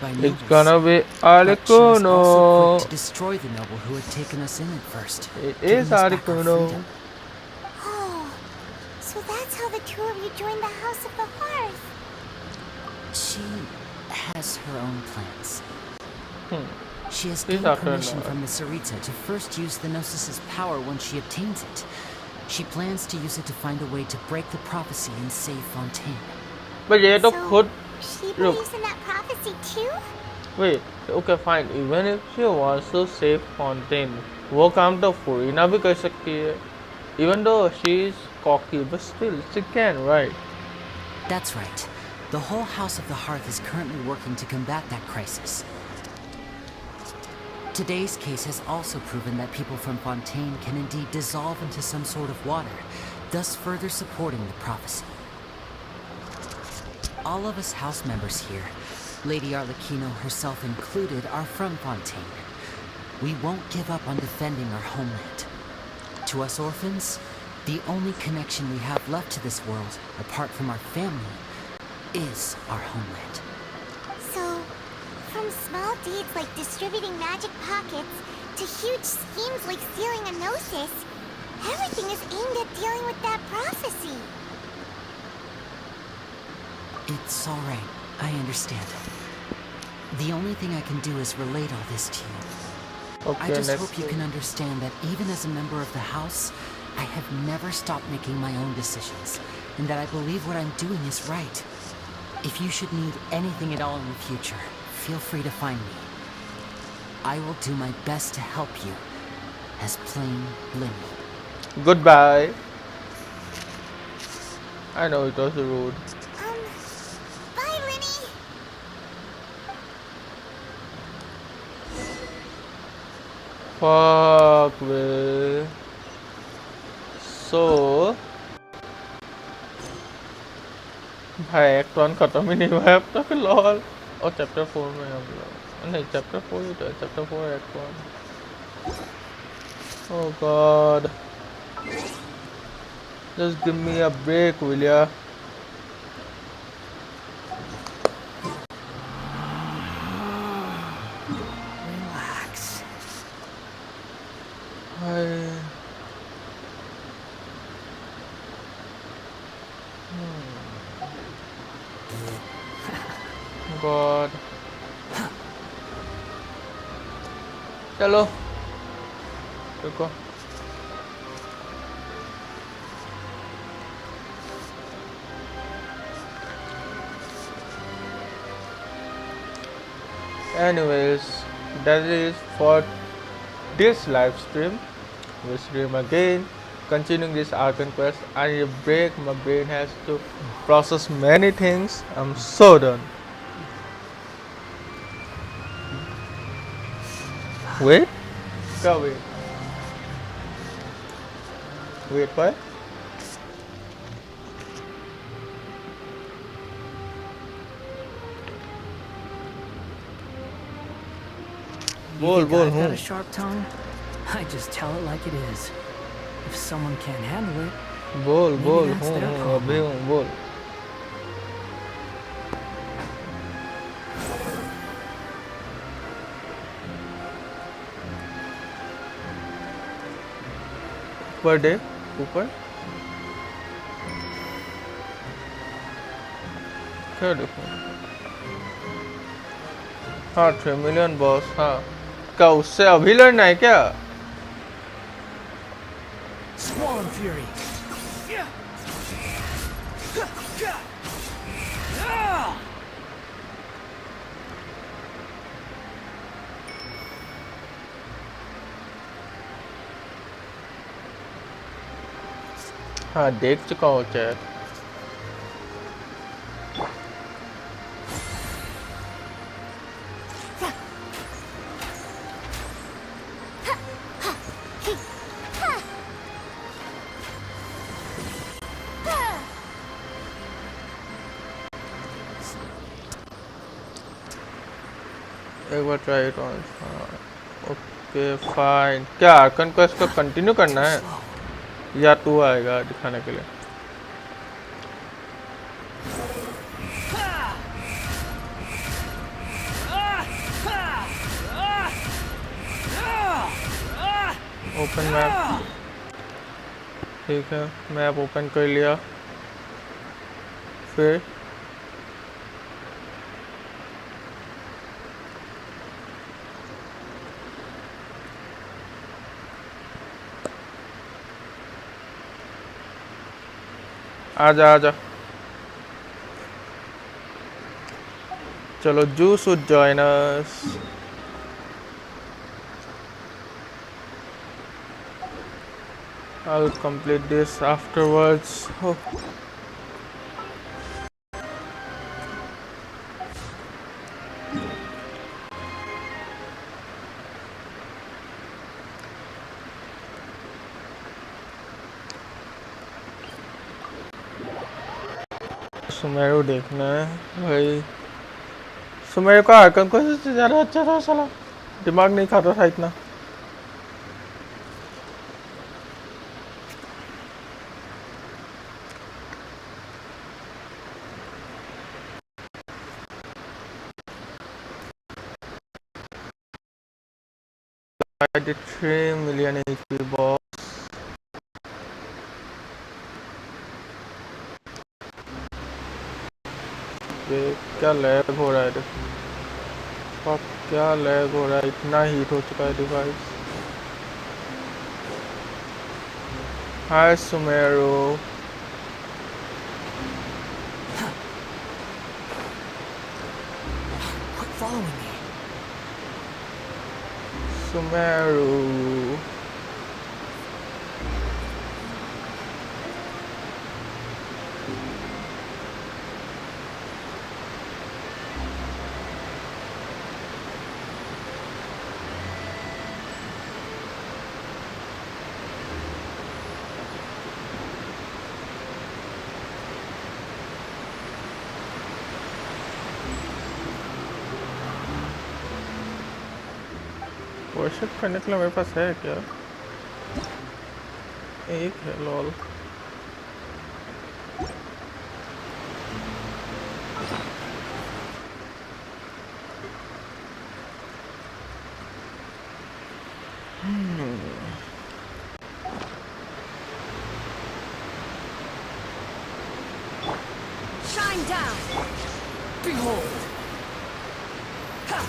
by nobles. It's gonna be But she was also Articuno. quick to destroy the noble who had taken us in at first. It giving is us back our Articuno. freedom. Oh, so that's how the two of you joined the House of the Hearth. She has her own plans. She has Please gained after permission now. from the Saritsa to first use the Gnosis's power when she obtains it. She plans to use it to find a way to break the prophecy and save Fontaine. But ये तो खुद She look. believes in that prophecy too? Wait, okay fine. Even if she wants to save Fontaine, वो काम तो फुरीना भी कर सकती है. Even though she is cocky, but still she can, right? That's right. The whole House of the Hearth is currently working to combat that crisis. Today's case has also proven that people from Fontaine can indeed dissolve into some sort of water, thus further supporting the prophecy. All of us house members here, Lady Arlecchino herself included, are from Fontaine. We won't give up on defending our homeland. To us orphans, the only connection we have left to this world, apart from our family, is our homeland. So, from small deeds like distributing magic pockets to huge schemes like stealing a Gnosis, everything is aimed at dealing with that prophecy. It's all right. I understand. The only thing I can do is relate all this to you. Okay, I just next hope you can understand that even as a member of the House, I have never stopped making my own decisions, and that I believe what I'm doing is right. If you should need anything at all in the future, feel free to find me. I will do my best to help you, as plain Linny. Goodbye. I know it was rude. Bye, Linny. Fuck, man. So, भाई act 1 खत्म ही नहीं हुआ अब तक lol. और chapter 4 में हम लोग नहीं चैप्टर 4 ही तो है. Chapter 4 act 1. Oh god, just give me a break, will ya? Relax. God. चलो रुको. Anyways, that is for this live stream. We stream again, continuing this ARCHON quest. I need a break. My brain has to process many things. I'm so done. Wait. Go wait. Wait, what? You think I've got a sharp tongue? I just tell it like it is. If someone can't handle it, maybe that's their problem. बोल. Per day, ऊपर क्या देखो. हाँ 3 million boss. हाँ क्या उससे अभी लड़ना है क्या? Squall and Fury. हाँ देख चुका हूँ चैट. एक बार ट्राई इट ऑन. हाँ ओके फाइन। क्या आर्कन क्वेस्ट को कंटिन्यू करना है या तू आएगा दिखाने के लिए? ओपन मैप, ठीक है मैप ओपन कर लिया। फिर आजा आजा, चलो juice would join us. I'll complete this afterwards. Oh. Sumeru देखना है भाई। सुमेरु का आर्कन को ज़्यादा अच्छा था साला, दिमाग नहीं खाता था इतना। I did 3 million HP boss. क्या लैग हो रहा है? फक, क्या लैग हो रहा है? इतना हीट हो चुका है device. Hi Sumeru, Sumeru worship करने के लिए मेरे पास है क्या? एक है lol. Shine down. Behold. Ha!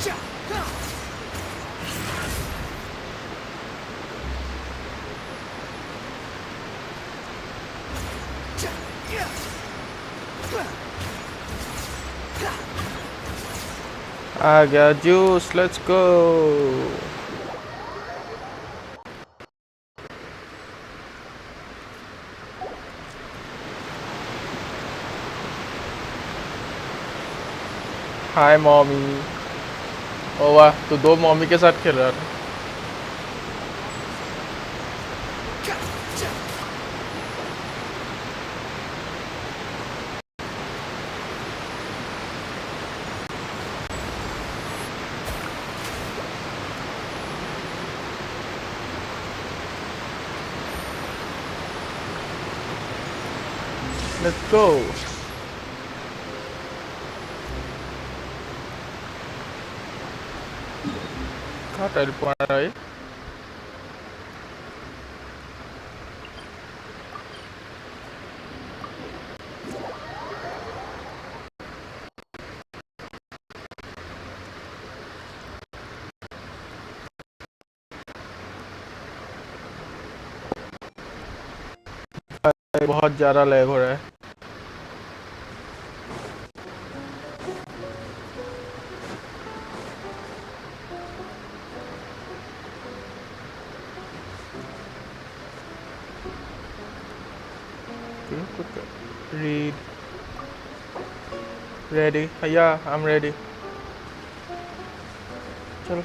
Ja! Ha! आ गया juice, let's go. Hi mommy. Oh वाह, तू 2 मॉमी के साथ खेल रहा था। Let's go. कहाँ टेलीपोर्ट है? बहुत ज़्यादा लैग हो रहा है। Read. Ready? Yeah, I'm ready. चलो।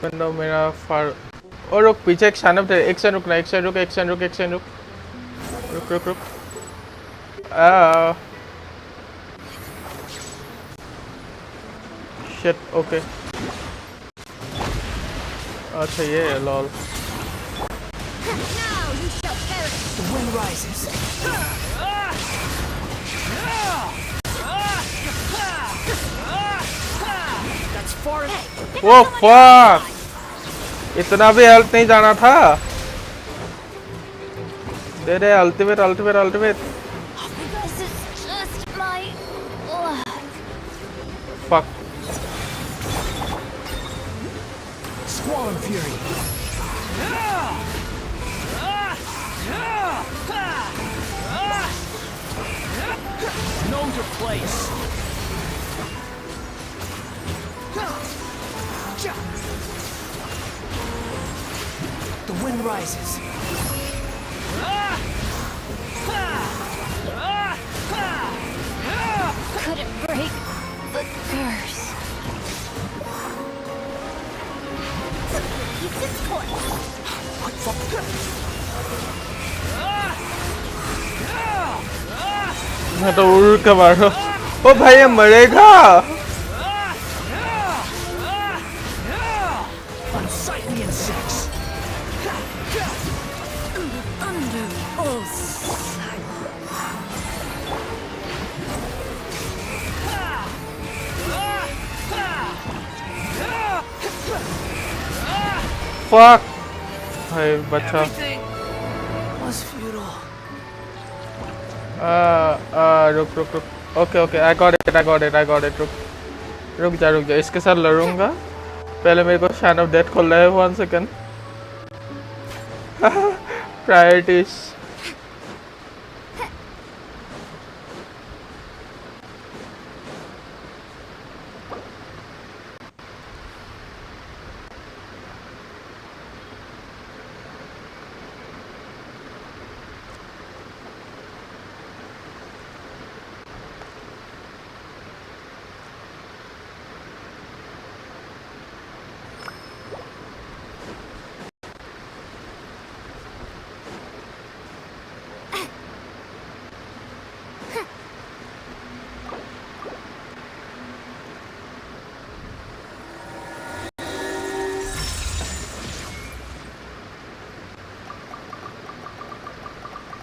बंदा मेरा फार। और रुक, पीछे एक शानब थे। एक सेकंड रुकना, एक सेकंड रुक, एक सेकंड रुक, एक सेकंड रुक। रुक रुक रुक। Shit, okay. अच्छा ये है lol Now you shall perish. The wind rises. That's far enough. वो फक इतना भी हेल्थ नहीं जाना था दे दे ultimate ultimate ultimate This is just my luck. Fuck Squall and fury. Know your place. The wind rises. Couldn't break the curse. Keeps its course. मैं तो उड़ के मारो ओ भाई ये मरेगा Unsightly insects. Thunder pulse. Fuck भाई बच्चा Everything was futile. रुक रुक रुक okay okay I got it रुक जा इसके साथ लड़ूंगा पहले मेरे को शाइन ऑफ डेथ खोलना है 1 सेकंड प्रायोरिटीज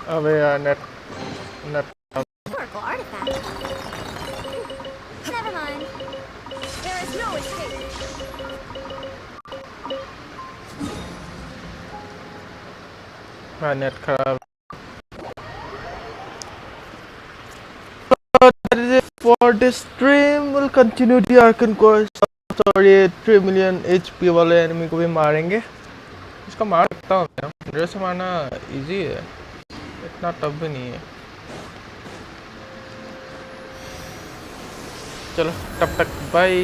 अबे यार net Oracle artifact. Never mind. There is no escape. हाँ नेट खराब for this stream we'll continue the Archon course और ये 3 million HP वाले एनिमी को भी मारेंगे इसका मार सकता हूँ मैं मेरे से मारना इजी है इतना टफ भी नहीं है चलो तब तक बाय